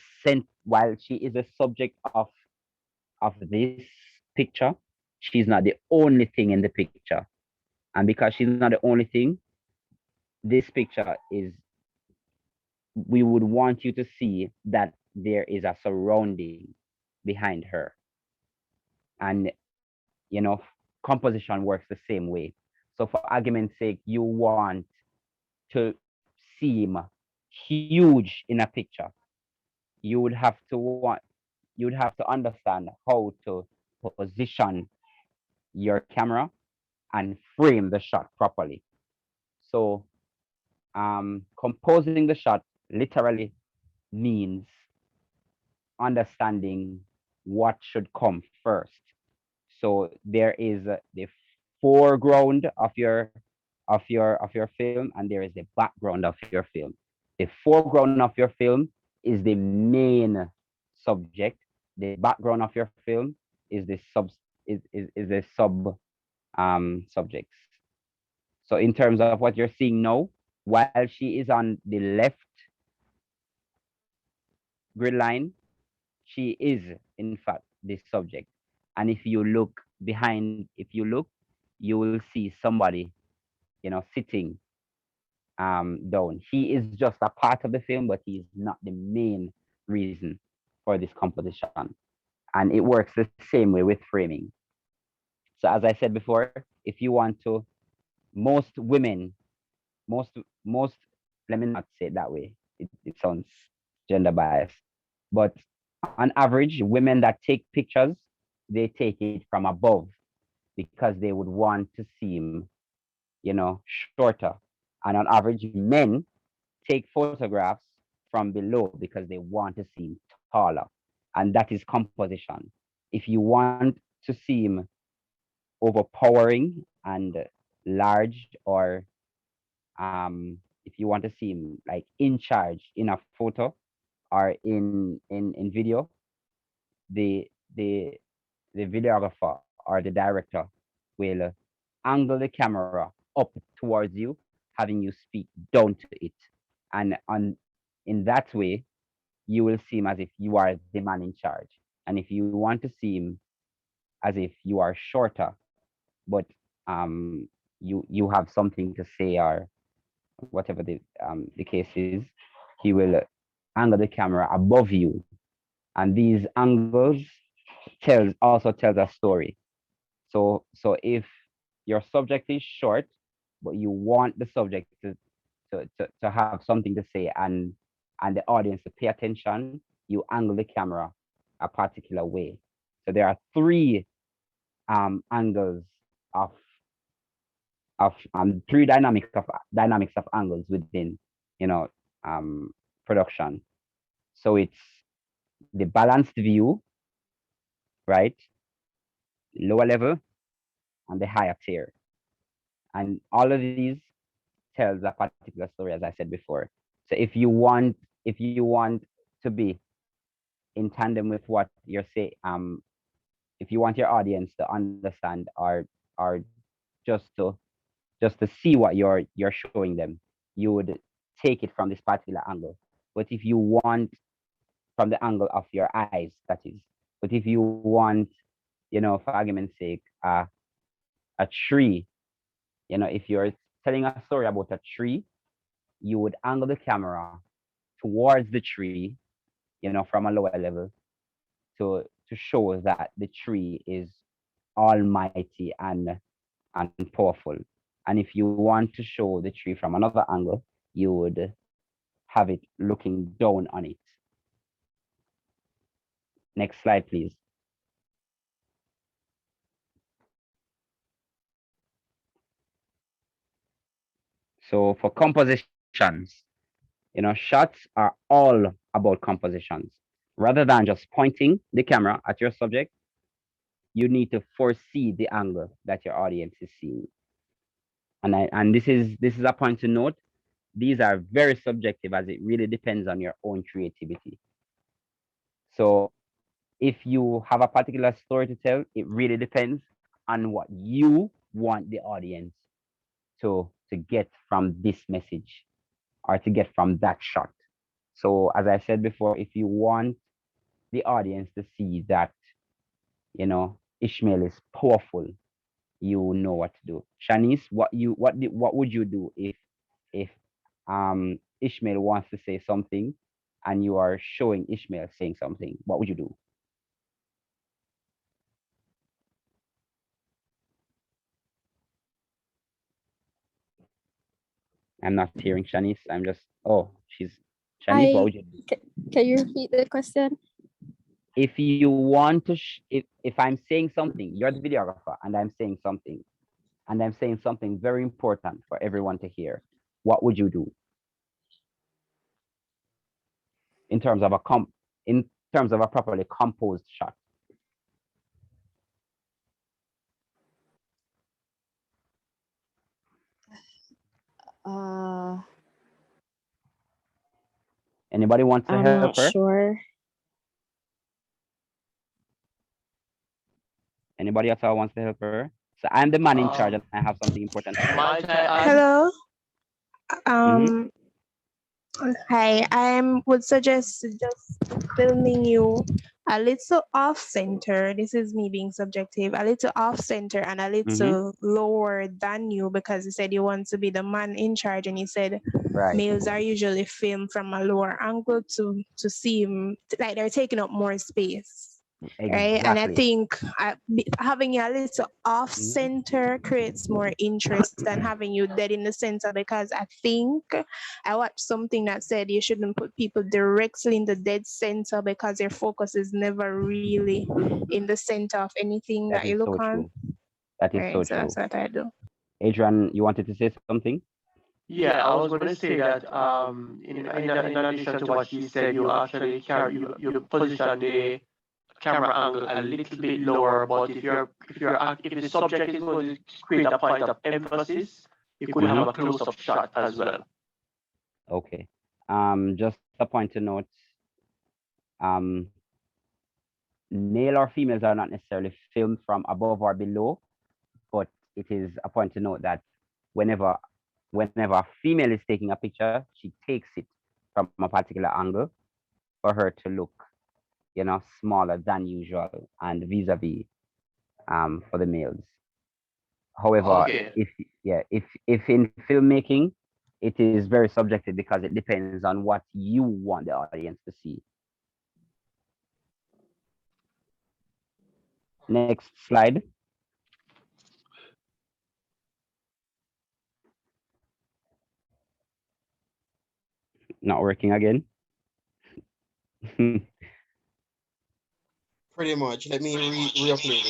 subject of this picture, she's not the only thing in the picture. And because she's not the only thing, this picture we would want you to see that there is a surrounding behind her. And, composition works the same way. So for argument's sake, you want to seem huge in a picture. You would have to understand how to position your camera and frame the shot properly. So composing the shot literally means understanding what should come first. So there is the foreground of your film, and there is the background of your film. The foreground of your film is the main subject. The background of your film is the sub subjects. So in terms of what you're seeing now, while she is on the left grid line, she is in fact the subject. And if you look behind, you will see somebody, sitting down. He is just a part of the film, but he is not the main reason for this composition. And it works the same way with framing. So as I said before, if you want to, most women, most let me not say it that way. It sounds gender biased. But on average, women that take pictures, they take it from above because they would want to seem, shorter. And on average, men take photographs from below because they want to seem taller. And that is composition. If you want to seem overpowering and large, or if you want to seem like in charge in a photo or in video, the the the videographer or the director will angle the camera up towards you, having you speak down to it. And in that way, you will seem as if you are the man in charge. And if you want to seem as if you are shorter, but you have something to say, or whatever the case is, he will angle the camera above you. And these angles also tells a story. So if your subject is short, but you want the subject to have something to say, and the audience to pay attention, you angle the camera a particular way. So there are three angles of three dynamics of angles within production. So it's the balanced view, right? Lower level and the higher tier. And all of these tells a particular story, as I said before. So if you want to be in tandem with what you're saying, if you want your audience to understand, or just to see what you're showing them, you would take it from this particular angle. But if you want from the angle of your eyes, that is. But if you want, for argument's sake, a tree, if you're telling a story about a tree, you would angle the camera towards the tree, from a lower level, to show that the tree is almighty and powerful. And if you want to show the tree from another angle, you would have it looking down on it. Next slide, please. So for compositions, shots are all about compositions. Rather than just pointing the camera at your subject, you need to foresee the angle that your audience is seeing. And this is a point to note. These are very subjective, as it really depends on your own creativity. So if you have a particular story to tell, it really depends on what you want the audience to get from this message, or to get from that shot. So as I said before, if you want the audience to see that, Ishmael is powerful, you know what to do. Shanice, what would you do if Ishmael wants to say something and you are showing Ishmael saying something? What would you do? I'm not hearing Shanice. I'm just, she's Shanice. What would you do? Can you repeat the question? If you want to, if I'm saying something, you're the videographer, and I'm saying something, very important for everyone to hear, what would you do? In terms of a properly composed shot. Anybody want to help her? I'm not sure. Anybody else wants to help her? So I'm the man in charge, and I have something important to say. Hello. Hi, I would suggest just filming you a little off center. This is me being subjective, a little off center and a little lower than you, because you said you want to be the man in charge, and you said males are usually filmed from a lower angle to seem like they're taking up more space. right? And I Exactly. think having you a little off center creates more interest than having you dead in the center, because I think I watched something that said you shouldn't put people directly in the dead center because their focus is never really in the center of anything That that is you look so on. true. That is so Right, so true. that's what I do. Adrian, you wanted to say something? Yeah, I was going to say that in addition to what she said, you actually you position the camera angle a little bit lower. But if the subject is going to create a point of emphasis, you could have a close-up shot as well. Okay. Just a point to note. Male or females are not necessarily filmed from above or below, but it is a point to note that whenever a female is taking a picture, she takes it from a particular angle for her to look, smaller than usual and vis-a-vis for the males. However, Okay. if in filmmaking, it is very subjective because it depends on what you want the audience to see. Next slide. Not working again. Pretty much. Let me re-upload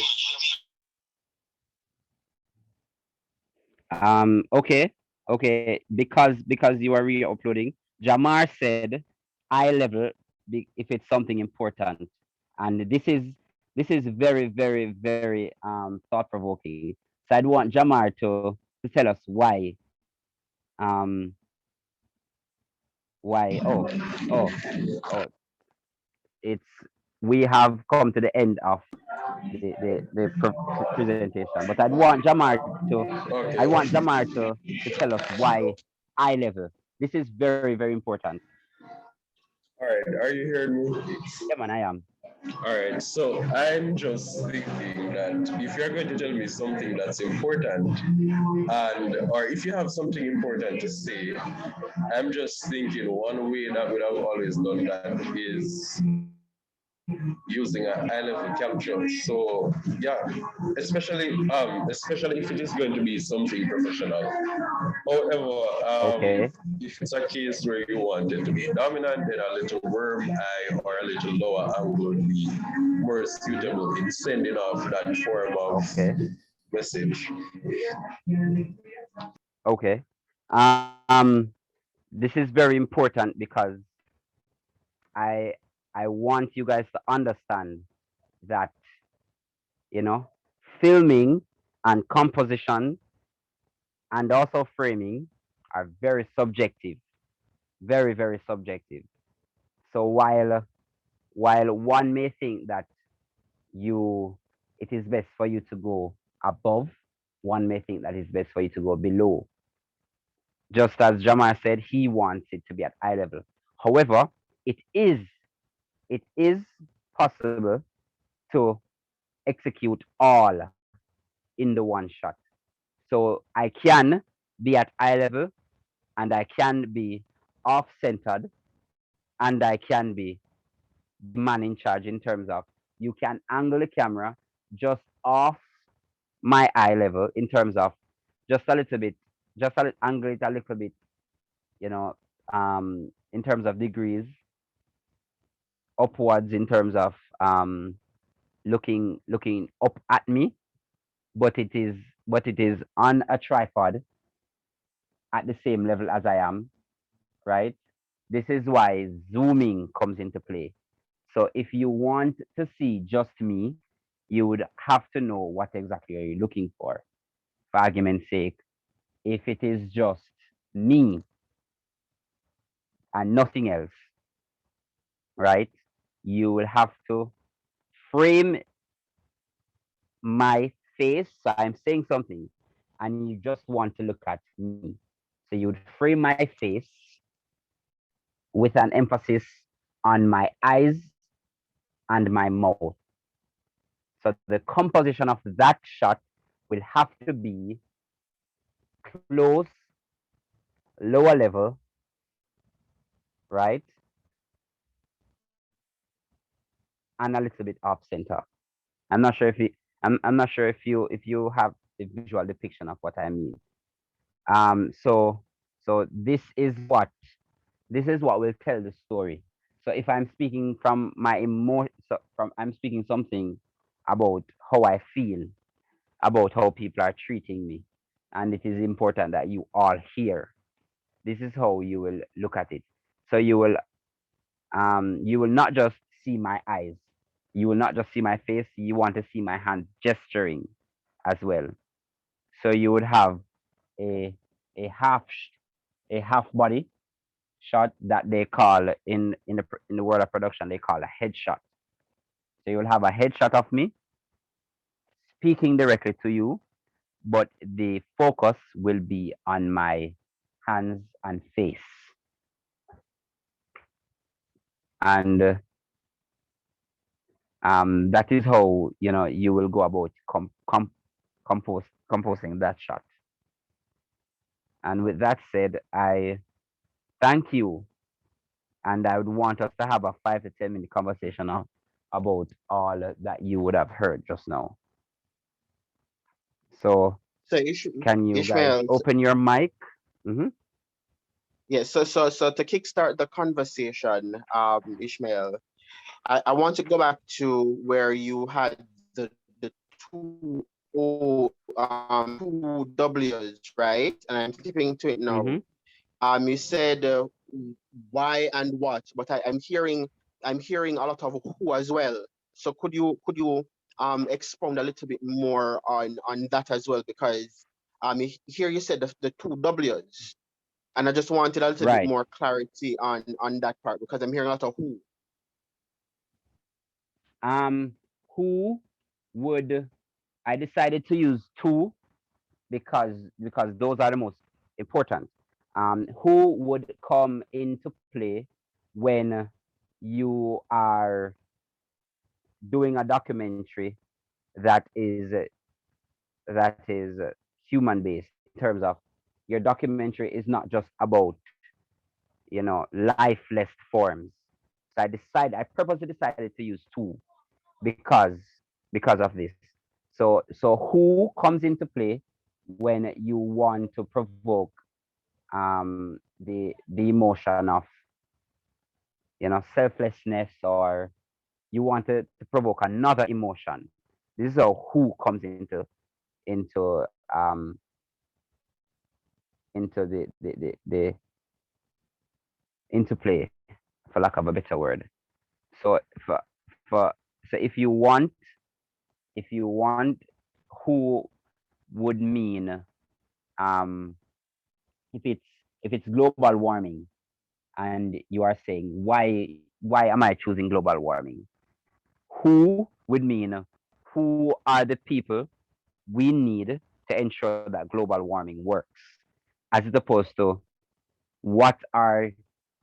it. Okay. Because you are re-uploading, Jamar said eye level if it's something important, and this is very very very thought provoking. So I'd want Jamar to tell us why. Why? Oh, it's we have come to the end of the presentation, but I Okay. want Jamar to tell us why eye level. This is very very important. All right. Are you hearing me? Yeah, man, I am. All right. So I'm just thinking that if you're going to tell me something that's important, or if you have something important to say, I'm just thinking one way that would have always done that is using a high level capture. So yeah, especially if it is going to be something professional. However, Okay. if it's a case where you want it to be dominant, then a little worm eye or a little lower angle would be more suitable in sending off that form of message. Okay. This is very important because I I want you guys to understand that filming and composition and also framing are very subjective, very very subjective. So while one may think that it is best for you to go above, one may think that it's best for you to go below. Just as Jamal said, he wants it to be at eye level. However, it is possible to execute all in the one shot. So I can be at eye level, and I can be off centered, and I can be the man in charge in terms of you can angle the camera just off my eye level in terms of just a little bit, angle it a little bit, you know, in terms of degrees, upwards in terms of looking up at me, but it is on a tripod at the same level as I am, right? This is why zooming comes into play. So if you want to see just me, you would have to know what exactly are you looking for. For argument's sake, if it is just me and nothing else, right? You will have to frame my face. So I'm saying something and you just want to look at me. So you would frame my face with an emphasis on my eyes and my mouth. So the composition of that shot will have to be close, lower level, right? and a little bit off center. I'm not sure if you, I'm not sure if you have the visual depiction of what I mean. So this is what will tell the story. So if I'm speaking from my emotion, so from I'm speaking something about how I feel, about how people are treating me, and it is important that you all hear. This is how you will look at it. So you will not just see my eyes. You will not just see my face. You want to see my hand gesturing as well. So you would have a a a half body shot that they call in the world of production they call a headshot. So you will have a headshot of me speaking directly to you, but the focus will be on my hands and face. And that is how you will go about composing that shot. And with that said, I thank you, and I would want us to have a 5 to 10 minute conversation about all that you would have heard just now. So So can you guys Ishmael, open your mic? Mm-hmm. yeah. So to kickstart the conversation, Ishmael, I want to go back to where you had the two two W's, right? And I'm skipping to it now. Mm-hmm. You said why and what, but I'm hearing a lot of who as well. So could you expound a little bit more on that as well? Because here you said the two W's, and I just wanted a little bit Right. more clarity on that part because I'm hearing a lot of who. Who would I decided to use two because those are the most important. Who would come into play when you are doing a documentary that is human based in terms of your documentary is not just about lifeless forms. So I purposely decided to use two because of this. So who comes into play when you want to provoke the emotion of selflessness, or you want to provoke another emotion. This is how who comes into um into the into play, for lack of a better word. So for so if you want who would mean um if it's global warming, and you are saying why am I choosing global warming, who would mean who are the people we need to ensure that global warming works, as opposed to what are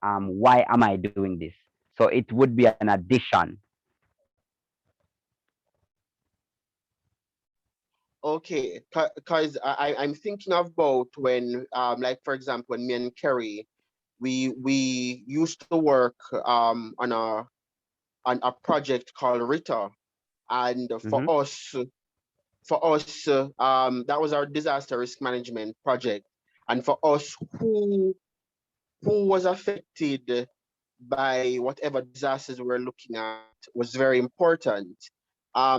why am I doing this. So it would be an addition. Okay, because I'm thinking about when like for example when me and Kerry we used to work on a project called Rita, and Mm-hmm. for us that was our disaster risk management project, and for us who was affected by whatever disasters we're looking at was very important,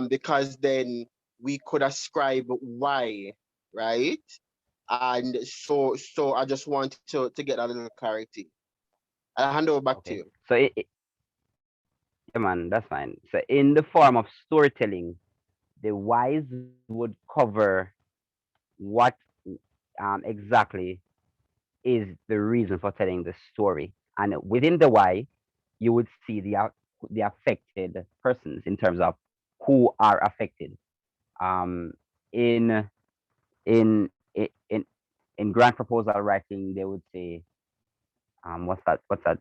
because then we could ascribe why, right? And so I just wanted to get a little clarity. I'll hand over back to Okay. you. So yeah, man, that's fine. So in the form of storytelling, the whys would cover what exactly is the reason for telling the story, and within the why, you would see the affected persons in terms of who are affected. Um, in in in in grant proposal writing, they would say, what's that?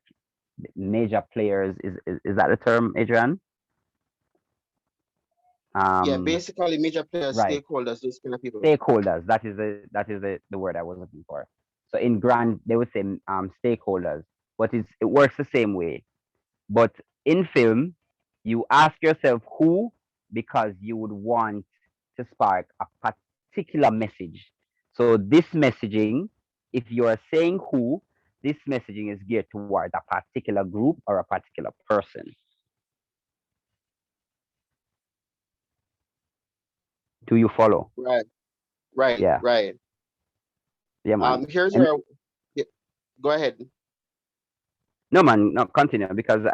Major players, is that the term, Adrian? Yeah, Um, basically major players, right. stakeholders, those kind of people. Stakeholders. That is the word I was looking for. So in grant, they would say stakeholders, but it works the same way. But in film, You ask yourself who because you would want to spark a particular message. So this messaging, if you are saying who, this messaging is geared towards a particular group or a particular person. Do you follow? Right. Yeah. Yeah, man. Here's where go ahead. No, man, no, continue because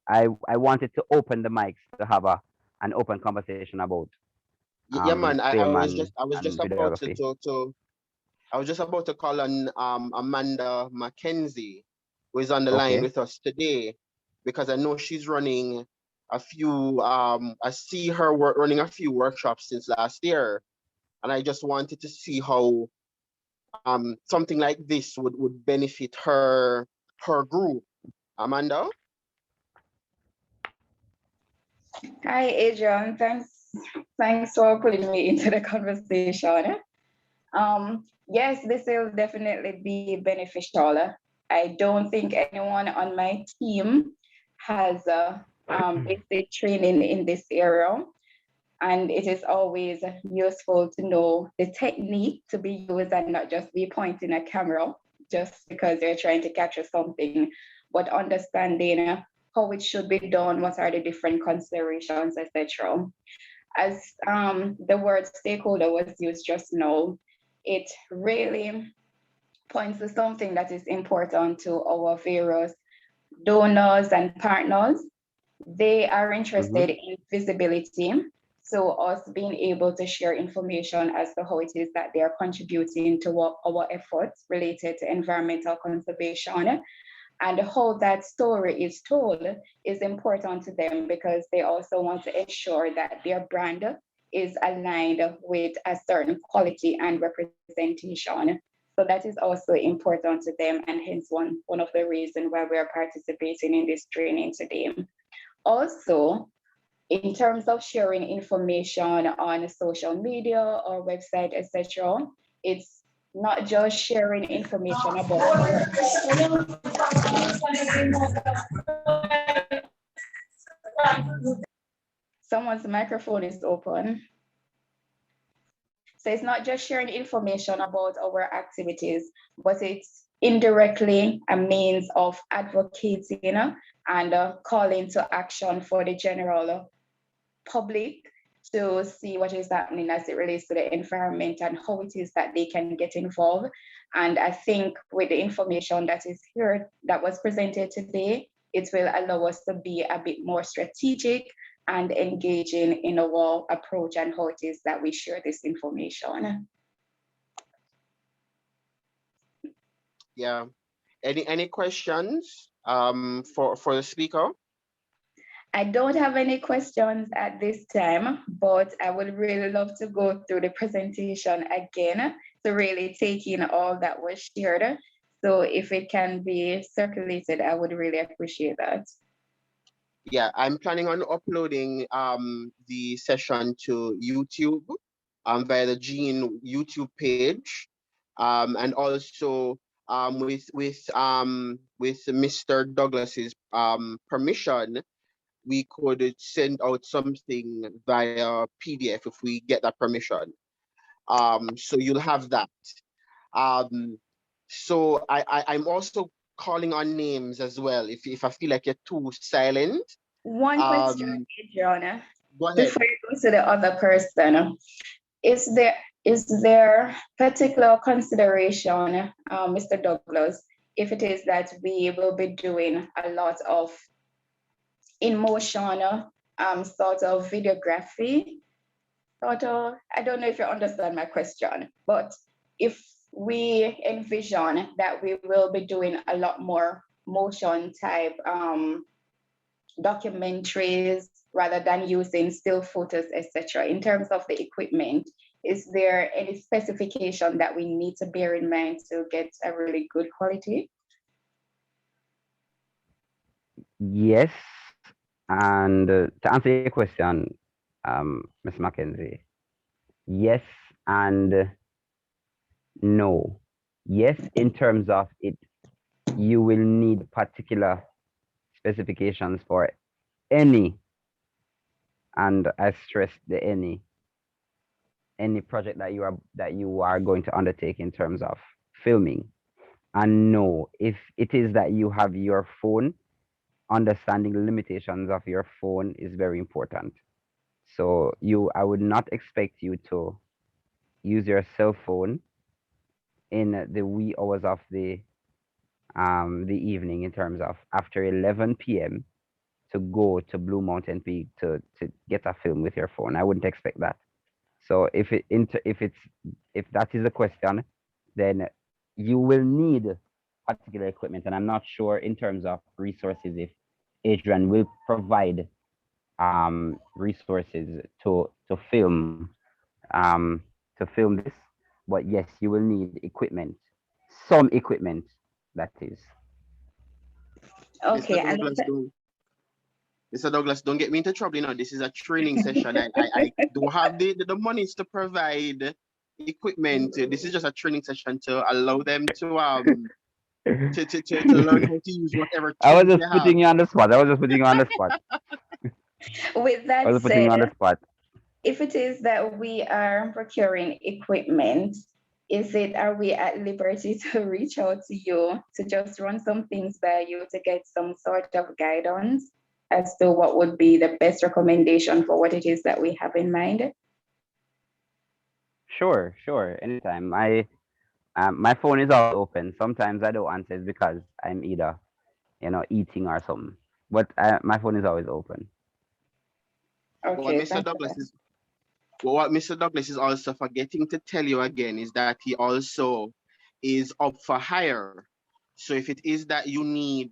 I wanted to open the mics to have an open conversation about Yeah, man. I film was just and about to videography. I was just about to call on Amanda Mackenzie, who is on the line Okay. with us today, because I know she's running a few I see her running a few workshops since last year, and I just wanted to see how something like this would benefit her group. Amanda? Hi, Adrian. Thanks for putting me into the conversation. Yes, this will definitely be beneficial. I don't think anyone on my team has basic training in this area. And it is always useful to know the technique to be used and not just be pointing a camera just because they're trying to capture something, but understanding how it should be done, what are the different considerations, etc. As the word stakeholder was used just now, it really points to something that is important to our various donors and partners. They are interested in visibility. So us being able to share information as to how it is that they are contributing to our efforts related to environmental conservation and how that story is told is important to them because they also want to ensure that their brand is aligned with a certain quality and representation. So that is also important to them, and hence one of the reasons why we are participating in this training today. Also, in terms of sharing information on social media or website, etc., it's not just sharing information about someone's microphone is open. So it's not just sharing information about our activities, but it's indirectly a means of advocating and calling to action for the general public to see what is happening as it relates to the environment and how it is that they can get involved. And I think with the information that is here, that was presented today, it will allow us to be a bit more strategic and engaging in our approach and how it is that we share this information. Yeah. Any questions for the speaker? I don't have any questions at this time, but I would really love to go through the presentation again to really take in all that was shared. So if it can be circulated, I would really appreciate that. Yeah, I'm planning on uploading the session to YouTube via the Gene YouTube page, and also with Mr. Douglas's permission, we could send out something via PDF if we get that permission. So you'll have that. So I'm also calling on names as well. If I feel like you're too silent. One question, Adriana. Go ahead. Before you go to the other person, is there particular consideration, Mr. Douglas, if it is that we will be doing a lot of in motion sort of videography? I don't know if you understand my question, but if we envision that we will be doing a lot more motion type documentaries rather than using still photos, etc. In terms of the equipment, is there any specification that we need to bear in mind to get a really good quality? Yes, and to answer your question, Ms. Mackenzie, yes and no. Yes, in terms of it, you will need particular specifications for any, and I stress the any project that you are going to undertake in terms of filming. And no, if it is that you have your phone, understanding the limitations of your phone is very important. So I would not expect you to use your cell phone in the wee hours of the evening, in terms of after 11 p.m. to go to Blue Mountain Peak to get a film with your phone. I wouldn't expect that. So if that is the question, then you will need particular equipment, and I'm not sure in terms of resources if Adrian will provide resources um, to film this. But yes, you will need equipment, some equipment, that is. Okay, Mr. Douglas, Mr. Douglas, don't get me into trouble. This is a training session. I don't have the monies to provide equipment. This is just a training session to allow them to learn how to use whatever I was tools just they have. putting you on the spot. With I that was putting you on the said, spot. if it is that we are procuring equipment, are we at liberty to reach out to you to just run some things by you to get some sort of guidance as to what would be the best recommendation for what it is that we have in mind? Sure, anytime. My phone is always open. Sometimes I don't answer it because I'm either eating or something. But my phone is always open. What Okay, Mr. Douglas is also forgetting to tell you again is that he also is up for hire. So if it is that you need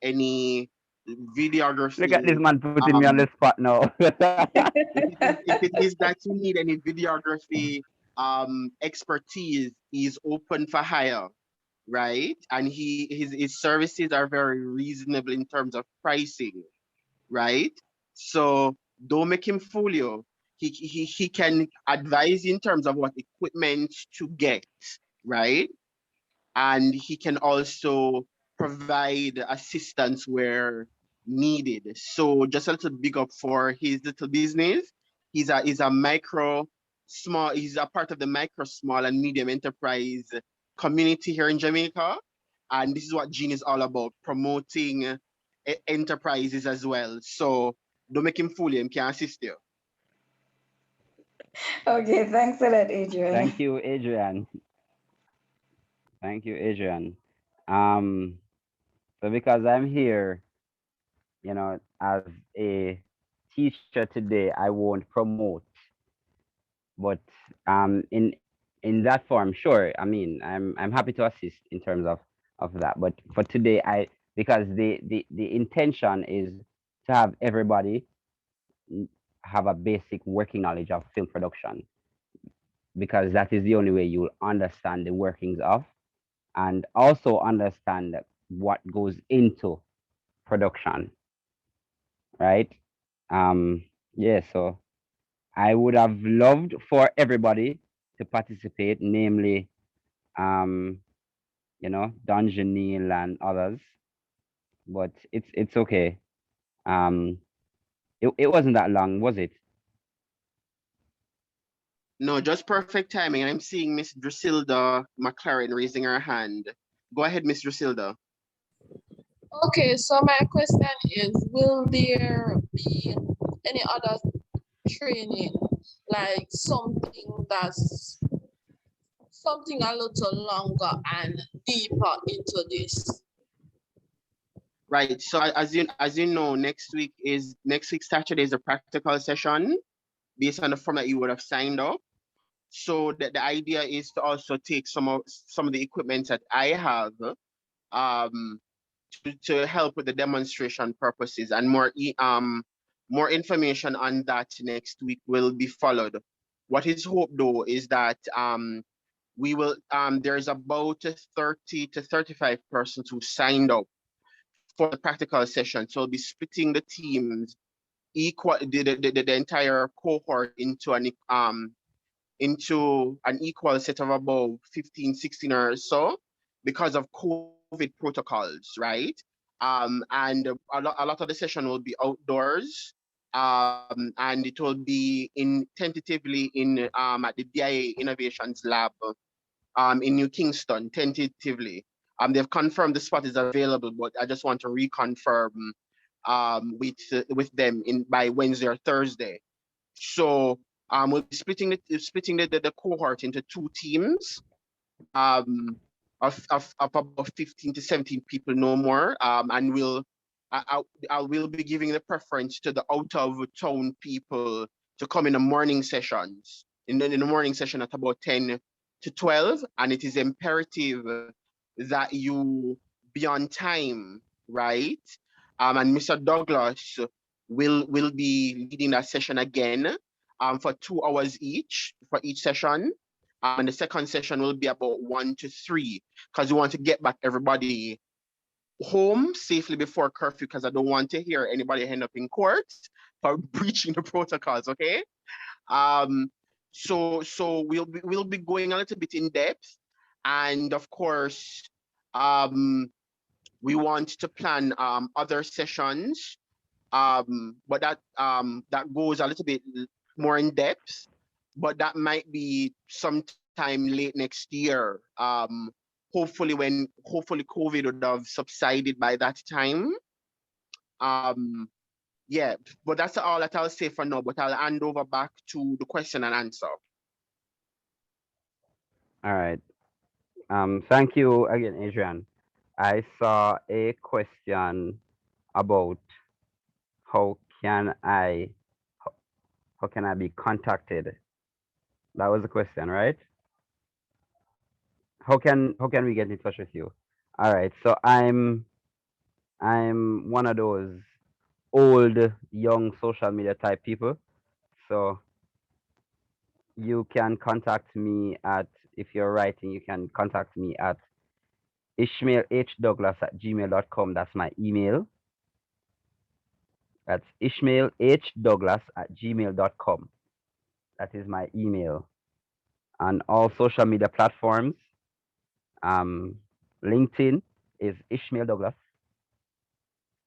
any videography, Look at this man putting me on the spot now. if it is that you need any videography expertise, he's open for hire, right? And his services are very reasonable in terms of pricing, right? So don't make him fool you. He can advise you in terms of what equipment to get, right? And he can also provide assistance where needed. So just a little big up for his little business. He's a micro small, he's a part of the micro, small and medium enterprise community here in Jamaica. And this is what Gene is all about, promoting enterprises as well. So don't make him fool you, he can assist you. Okay, thanks a lot, Adrian. Thank you, Adrian. So because I'm here, as a teacher today, I won't promote. But in that form, sure. I mean, I'm happy to assist in terms of that. But for today, because the intention is to have everybody have a basic working knowledge of film production, because that is the only way you'll understand the workings of, and also understand what goes into production, right? Yeah, so I would have loved for everybody to participate, namely Don Janil and others, but it's okay. It wasn't that long, was it? No, just perfect timing. I'm seeing Miss Drusilda McLaren raising her hand. Go ahead, Miss Drusilda. Okay, so my question is, will there be any other training, like something a little longer and deeper into this? Right. So as you know, next week Saturday is a practical session based on the form that you would have signed up. So the idea is to also take some of the equipment that I have to help with the demonstration purposes, and more information on that next week will be followed. What is hoped though is that we will there's about 30 to 35 persons who signed up for the practical session. So we'll be splitting the teams the entire cohort into an equal set of about 15, 16 or so because of COVID protocols, right? And a lot of the session will be outdoors. And it will be tentatively at the DIA Innovations Lab in New Kingston, tentatively. They've confirmed the spot is available, but I just want to reconfirm with them by Wednesday or Thursday. So we'll be splitting the cohort into 2 teams of about 15 to 17 people, no more. And I will be giving the preference to the out of town people to come in the morning sessions. In the morning session at about 10 to 12, and it is imperative that you be on time, right? And Mr. Douglas will be leading that session again for 2 hours each for each session. And the second session will be about 1 to 3, because we want to get back everybody home safely before curfew, because I don't want to hear anybody end up in court for breaching the protocols, okay? So we'll be going a little bit in depth, and of course, we want to plan other sessions, but that goes a little bit more in depth, but that might be sometime late next year. Hopefully COVID would have subsided by that time. Yeah, but that's all that I'll say for now, but I'll hand over back to the question and answer. All right. Thank you again, Adrian. I saw a question about how can I be contacted? That was the question, right? How can we get in touch with you? All right. So I'm one of those old young social media type people. So you can contact me at, if you're writing, you can contact me at ishmaelhdouglas@gmail.com. That's my email. That's ishmaelhdouglas@gmail.com. That is my email. On all social media platforms, LinkedIn is Ishmael Douglas.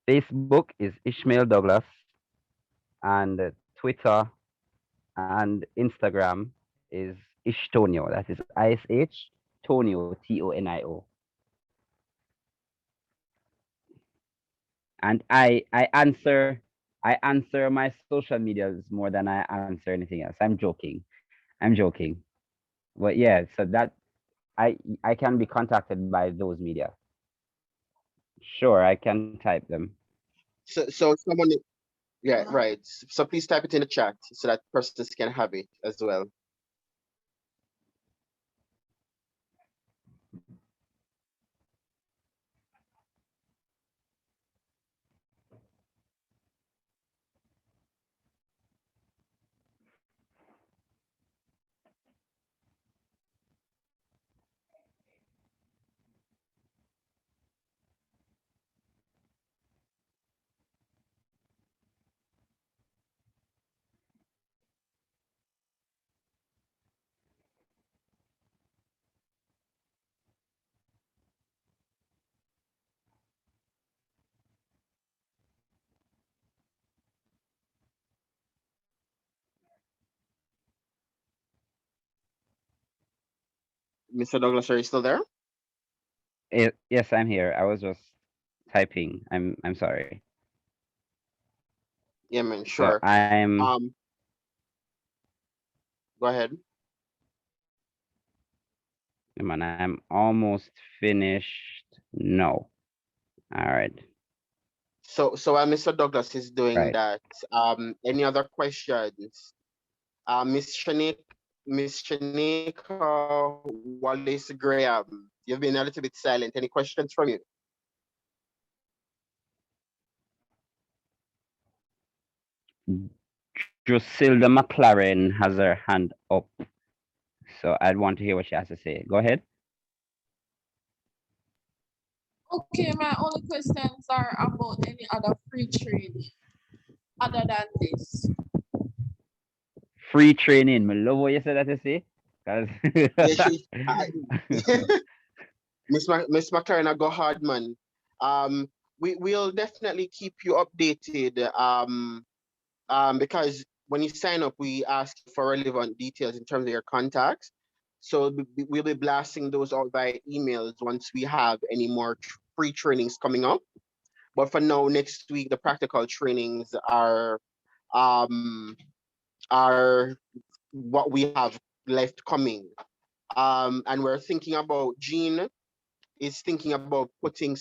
Facebook is Ishmael Douglas. And Twitter and Instagram is Ishtonio. That is ISH Tonio, TONIO. And I answer my social medias more than I answer anything else. I'm joking. But yeah, so that I can be contacted by those media. Sure, I can type them. So someone, yeah, right. So please type it in the chat so that persons can have it as well. Mr. Douglas, are you still there? Yes, I'm here. I was just typing. I'm sorry. Yeah, man, sure. So I'm go ahead. Man, I'm almost finished. No. All right. So while Mr. Douglas is doing Right. that, any other questions? Miss Shanika Wallace Graham, you've been a little bit silent. Any questions from you? Drusilda McLaren has her hand up. So I'd want to hear what she has to say. Go ahead. Okay, my only questions are about any other free training other than this. Free training. I love what you said that to say. Miss McLaren, I go hard, man. we'll definitely keep you updated. Because when you sign up, we ask for relevant details in terms of your contacts. So we'll be blasting those out by emails once we have any more free trainings coming up. But for now, next week, the practical trainings um, are what we have left coming. And we're thinking about Jean is thinking about putting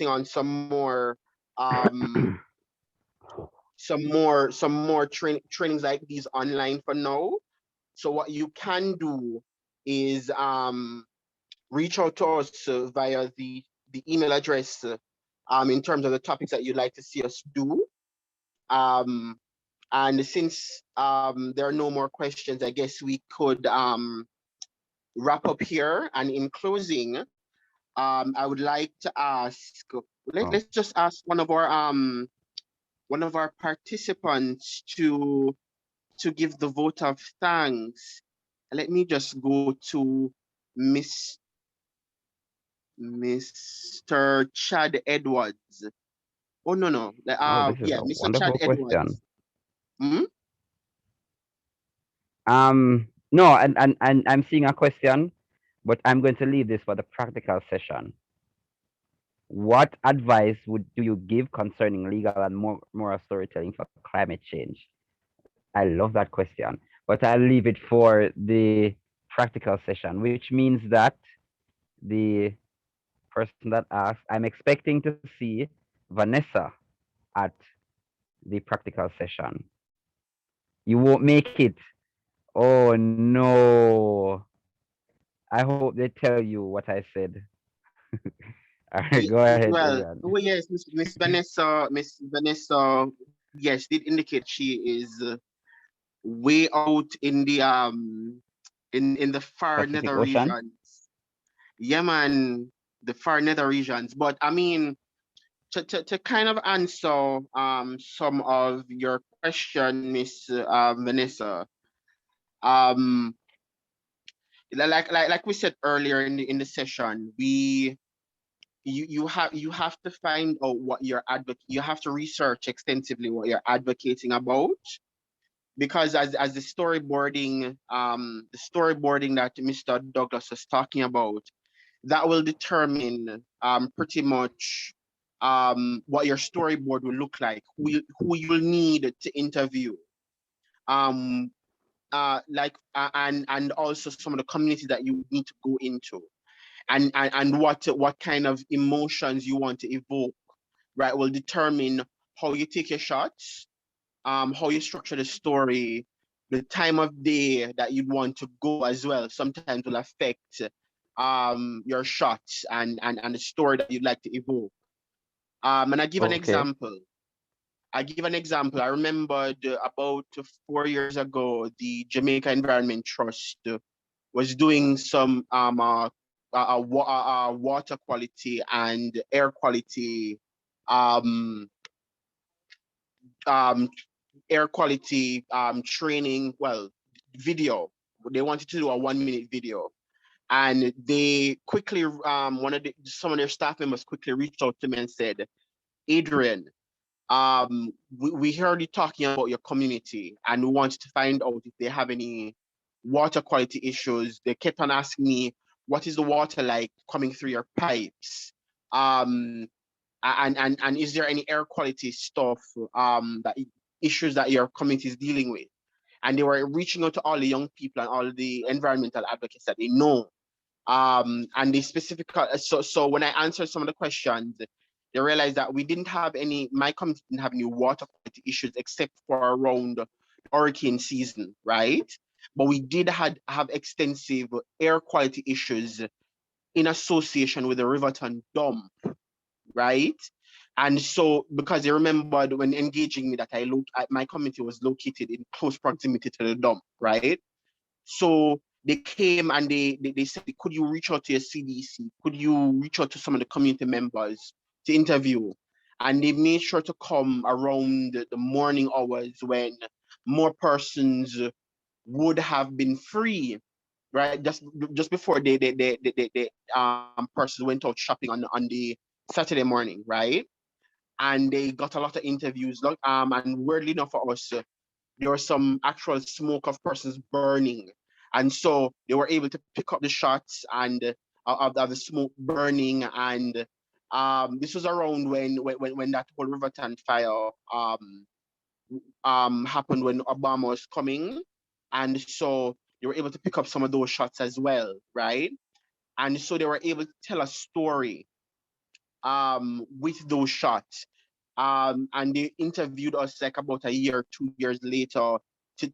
on some more trainings like these online for now. So what you can do is reach out to us via the email address in terms of the topics that you'd like to see us do. And since there are no more questions, I guess we could wrap up here. And in closing, I would like to ask, let's just ask one of our participants to give the vote of thanks. Let me just go to Mr. Chad Edwards. Oh no. This is Yeah, a Mr. Chad wonderful question. Edwards. No, and I'm seeing a question, but I'm going to leave this for the practical session. What advice do you give concerning legal and moral storytelling for climate change? I love that question, but I'll leave it for the practical session, which means that the person that asked, I'm expecting to see Vanessa at the practical session. You won't make it. Oh no. I hope they tell you what I said. All right, go ahead, Elian. Well, yes, Miss Vanessa, yes, did indicate she is way out in the in the far Pacific nether Ocean? regions. Yeah, man, the far nether regions. But I mean, to kind of answer some of your question, Miss Vanessa, like we said earlier in the session, you have to find out what you have to research extensively what you're advocating about, because as the storyboarding that Mr. Douglas was talking about, that will determine pretty much what your storyboard will look like, who you'll need to interview, and also some of the communities that you need to go into, and what kind of emotions you want to evoke, right, will determine how you take your shots, how you structure the story, the time of day that you'd want to go as well. Sometimes will affect your shots and the story that you'd like to evoke. And I give an example. I remembered about 4 years ago, the Jamaica Environment Trust was doing some water quality and air quality training, video. They wanted to do a 1-minute video, and they quickly some of their staff members quickly reached out to me and said, Adrian, we heard you talking about your community and we wanted to find out if they have any water quality issues. They kept on asking me, what is the water like coming through your pipes? And is there any air quality stuff, issues that your community is dealing with? And they were reaching out to all the young people and all the environmental advocates that they know. And they specifically, so when I answered some of the questions, they realized that my community didn't have any water quality issues except for around hurricane season, right? But we did have extensive air quality issues in association with the Riverton dump, right? And so, because they remembered when engaging me that my community was located in close proximity to the dump, right? So they came and they said, could you reach out to your CDC? Could you reach out to some of the community members to interview? And they made sure to come around the morning hours when more persons would have been free, right? Just before persons went out shopping on the Saturday morning, right? and they got a lot of interviews. And weirdly enough for us, there was some actual smoke of persons burning, and so they were able to pick up the shots and of the smoke burning. And this was around when that whole Riverton fire happened, when Obama was coming, and so they were able to pick up some of those shots as well, right? And so they were able to tell a story with those shots. And they interviewed us like about a year, 2 years later to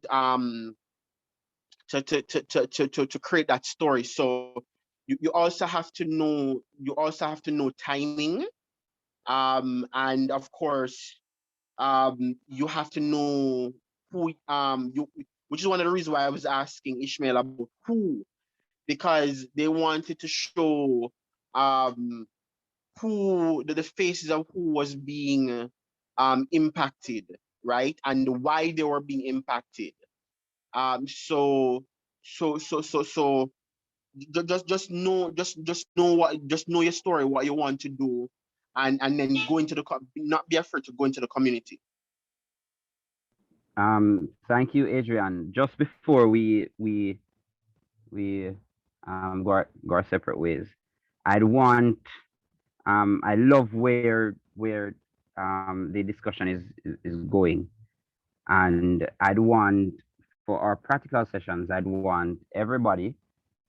to create that story. So you also have to know timing, and of course you have to know who you, which is one of the reasons why I was asking Ishmael about who, because they wanted to show who the faces of who was being impacted, right, and why they were being impacted. So just know your story, what you want to do, and then go into not be afraid to go into the community. Thank you, Adrian. Just before we go our separate ways, I'd want I love where the discussion is going, and I'd want, for our practical sessions, I'd want everybody.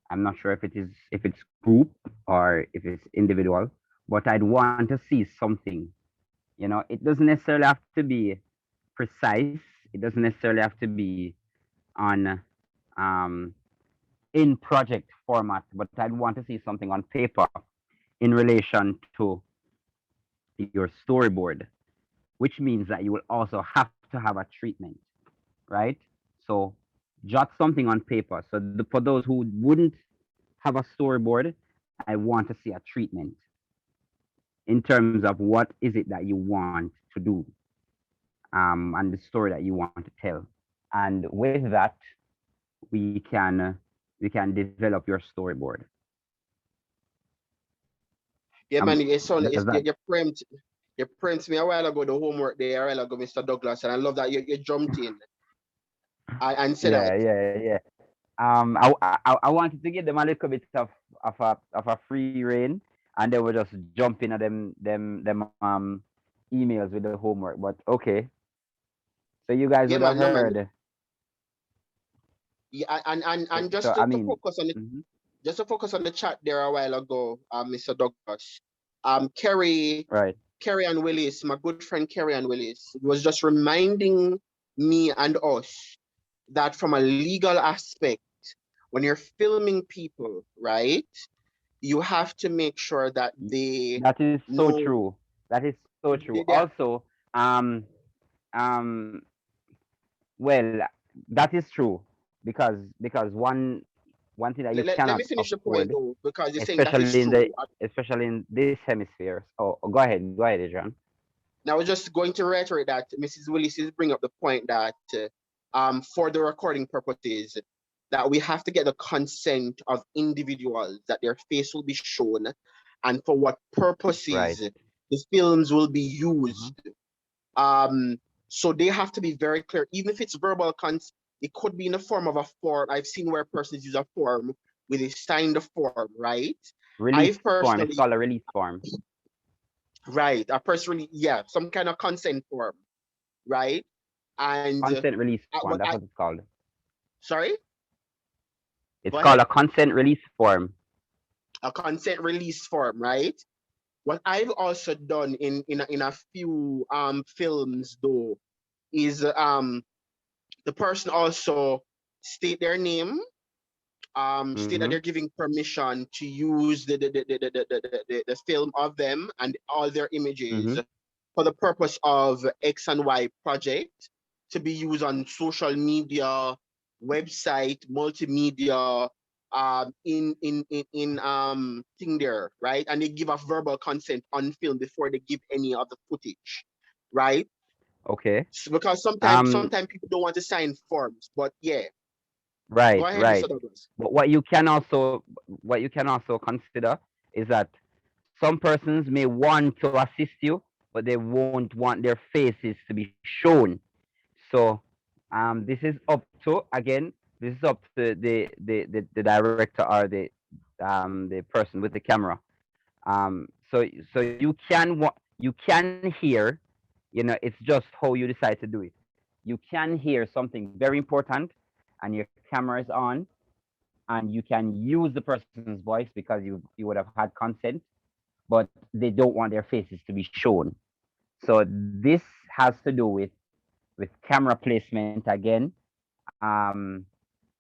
I'm not sure if it's group or if it's individual, but I'd want to see something. It doesn't necessarily have to be precise. It doesn't necessarily have to be on in project format, but I'd want to see something on paper in relation to your storyboard, which means that you will also have to have a treatment, right? So jot something on paper. So for those who wouldn't have a storyboard, I want to see a treatment in terms of what is it that you want to do, and the story that you want to tell. And with that, we can develop your storyboard. Yeah, man, you framed me a while ago, the homework there, a while ago, Mr. Douglas, and I love that you jumped in and said that. Yeah. I wanted to give them a little bit of a free reign, and they were just jumping at them emails with the homework. But okay, so you guys would have heard. Yeah, and just to focus on it, just to focus on the chat there a while ago, Mr. Douglas, Kerry and Willis, my good friend Kerry and Willis, was just reminding me and us that from a legal aspect, when you're filming people, right, you have to make sure that they. That is so true. That is so true. Also, well, that is true because one thing that you cannot let me finish the point though, because you're saying that is especially true. especially in this hemisphere. Oh, go ahead, Adrian. Now, I was just going to reiterate that Mrs. Willis is bringing up the point that for the recording purposes, that we have to get the consent of individuals, that their face will be shown, and for what purposes the films will be used. So they have to be very clear, even if it's verbal consent. It could be in the form of a form. I've seen where persons use a form where they sign the form, right? Release form. It's called a release form. Right, a person, some kind of consent form, right? And consent release form. That's what it's called. Sorry. It's called a consent release form. A consent release form, right? What I've also done in a few films though is the person also state their name, state that they're giving permission to use the film of them and all their images for the purpose of X and Y project to be used on social media, website, multimedia, in thing there, right? And they give a verbal consent on film before they give any of the footage, right? Okay. Because sometimes people don't want to sign forms, but yeah. Right. Go ahead, right. Mr. Douglas. But what you can also consider is that some persons may want to assist you but they won't want their faces to be shown. So this is up to, again, this is up to the director or the person with the camera. So you can hear, it's just how you decide to do it. You can hear something very important, and your camera is on, and you can use the person's voice because you would have had consent, but they don't want their faces to be shown. So this has to do with camera placement again. Um,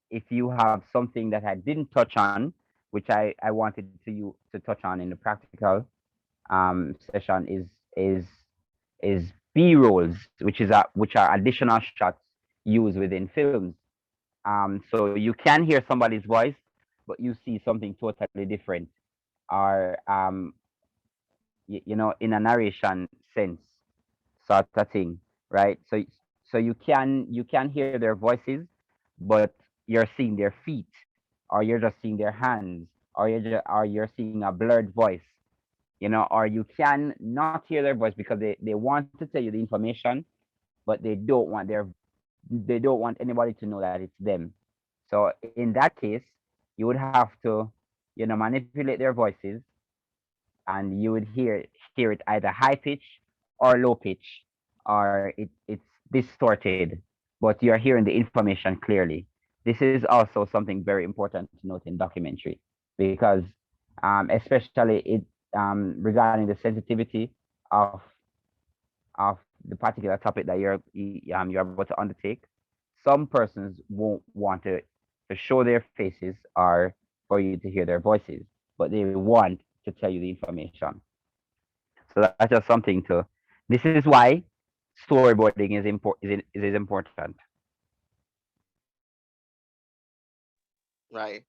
if you have something that I didn't touch on, which I wanted to touch on in the practical session, is B rolls, which are additional shots used within films. So you can hear somebody's voice, but you see something totally different, or in a narration sense, sort of thing, right? So you can hear their voices, but you're seeing their feet, or you're just seeing their hands, or you're seeing a blurred voice, or you can not hear their voice because they want to tell you the information, but they don't want anybody to know that it's them. So in that case, you would have to, manipulate their voices, and you would hear it either high pitch or low pitch, or it's distorted, but you're hearing the information clearly. This is also something very important to note in documentary, because especially regarding the sensitivity of of the particular topic that you're about to undertake. Some persons won't want to show their faces or for you to hear their voices, but they want to tell you the information. So that's just something to. This is why storyboarding is important. Right.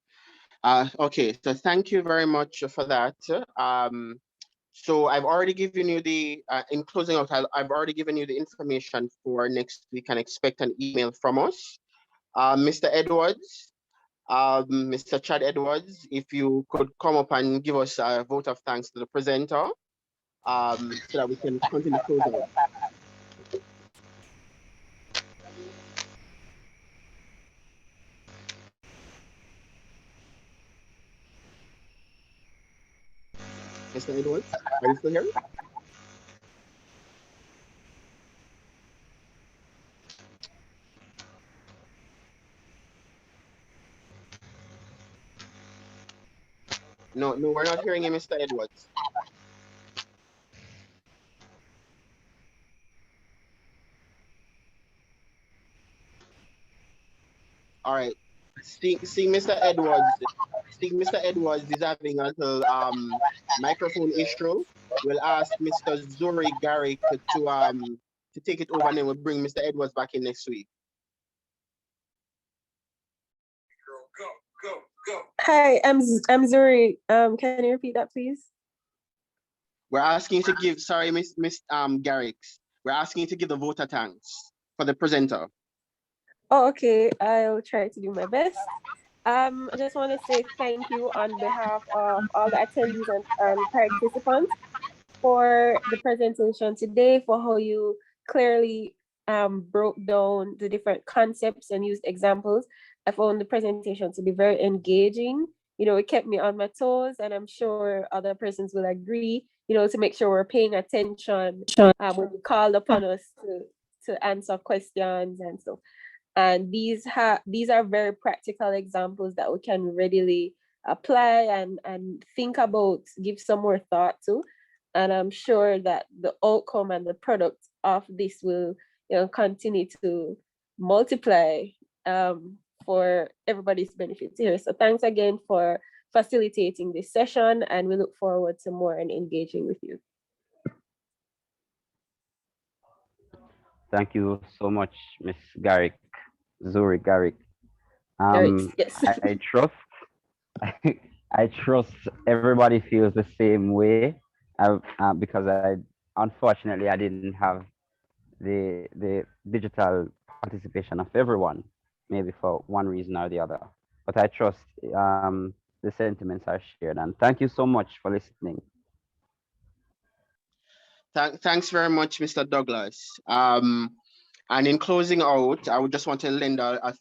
Okay, so thank you very much for that. So I've already given you in closing out, I've already given you the information for next week, and expect an email from us. Mr. Edwards, Mr. Chad Edwards, if you could come up and give us a vote of thanks to the presenter, so that we can continue closing out. Mr. Edwards, are you still here? No, we're not hearing you, Mr. Edwards. All right. See, Mr. Edwards. See, Mr. Edwards is having a little microphone issue. We'll ask Mr. Zuri Garrick to take it over, and then we'll bring Mr. Edwards back in next week. Hi, I'm Zuri. Can you repeat that, please? We're asking you to give, sorry, Miss Garrick. We're asking you to give the voter thanks for the presenter. Oh, okay. I'll try to do my best. I just want to say thank you on behalf of all the attendees and participants for the presentation today, for how you clearly broke down the different concepts and used examples. I found the presentation to be very engaging. It kept me on my toes, and I'm sure other persons will agree, to make sure we're paying attention when you call upon us to answer questions and stuff. And these are very practical examples that we can readily apply and think about, give some more thought to. And I'm sure that the outcome and the product of this will continue to multiply for everybody's benefit here. So thanks again for facilitating this session, and we look forward to more and engaging with you. Thank you so much, Miss Garrick, Zuri Garrick. Yes. I trust I trust everybody feels the same way, because unfortunately I didn't have the digital participation of everyone, maybe for one reason or the other. But I trust the sentiments are shared, and thank you so much for listening. Thanks very much, Mr. Douglas. And in closing out, I would just want to lend a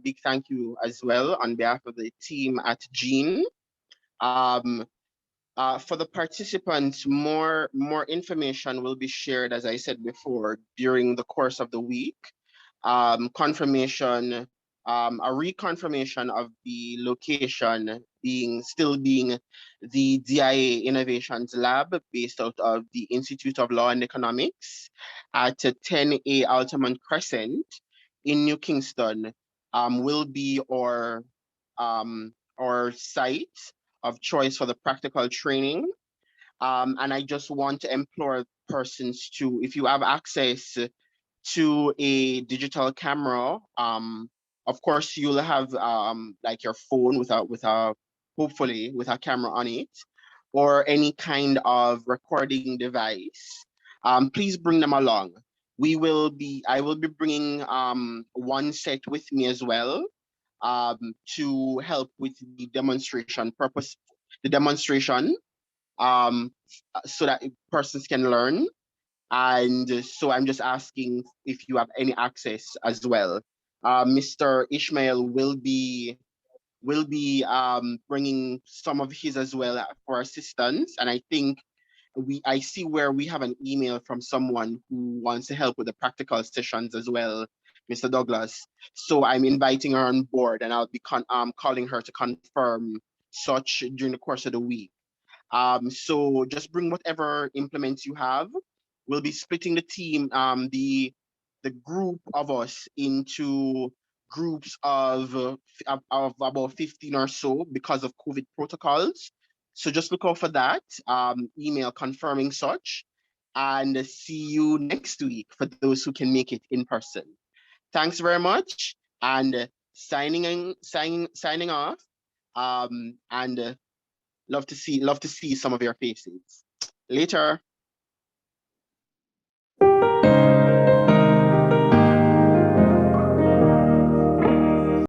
big thank you as well on behalf of the team at Gene. For the participants, more information will be shared, as I said before, during the course of the week. Confirmation, a reconfirmation of the location still being the DIA Innovations Lab based out of the Institute of Law and Economics at 10A Altamont Crescent in New Kingston, will be our site of choice for the practical training. And I just want to implore persons to, if you have access to a digital camera, of course you'll have like your phone hopefully with a camera on it, or any kind of recording device. Please bring them along. I will be bringing one set with me as well, to help with the demonstration, so that persons can learn. And so I'm just asking if you have any access as well. Mr. Ishmael will be bringing some of his as well for assistance. And I think I see where we have an email from someone who wants to help with the practical sessions as well, Mr. Douglas. So I'm inviting her on board, and I'll be calling her to confirm such during the course of the week. So just bring whatever implements you have. We'll be splitting the team, the group of us, into groups of about 15 or so because of COVID protocols. So just look out for that email confirming such, and see you next week for those who can make it in person. Thanks very much, and signing off. And love to see some of your faces later.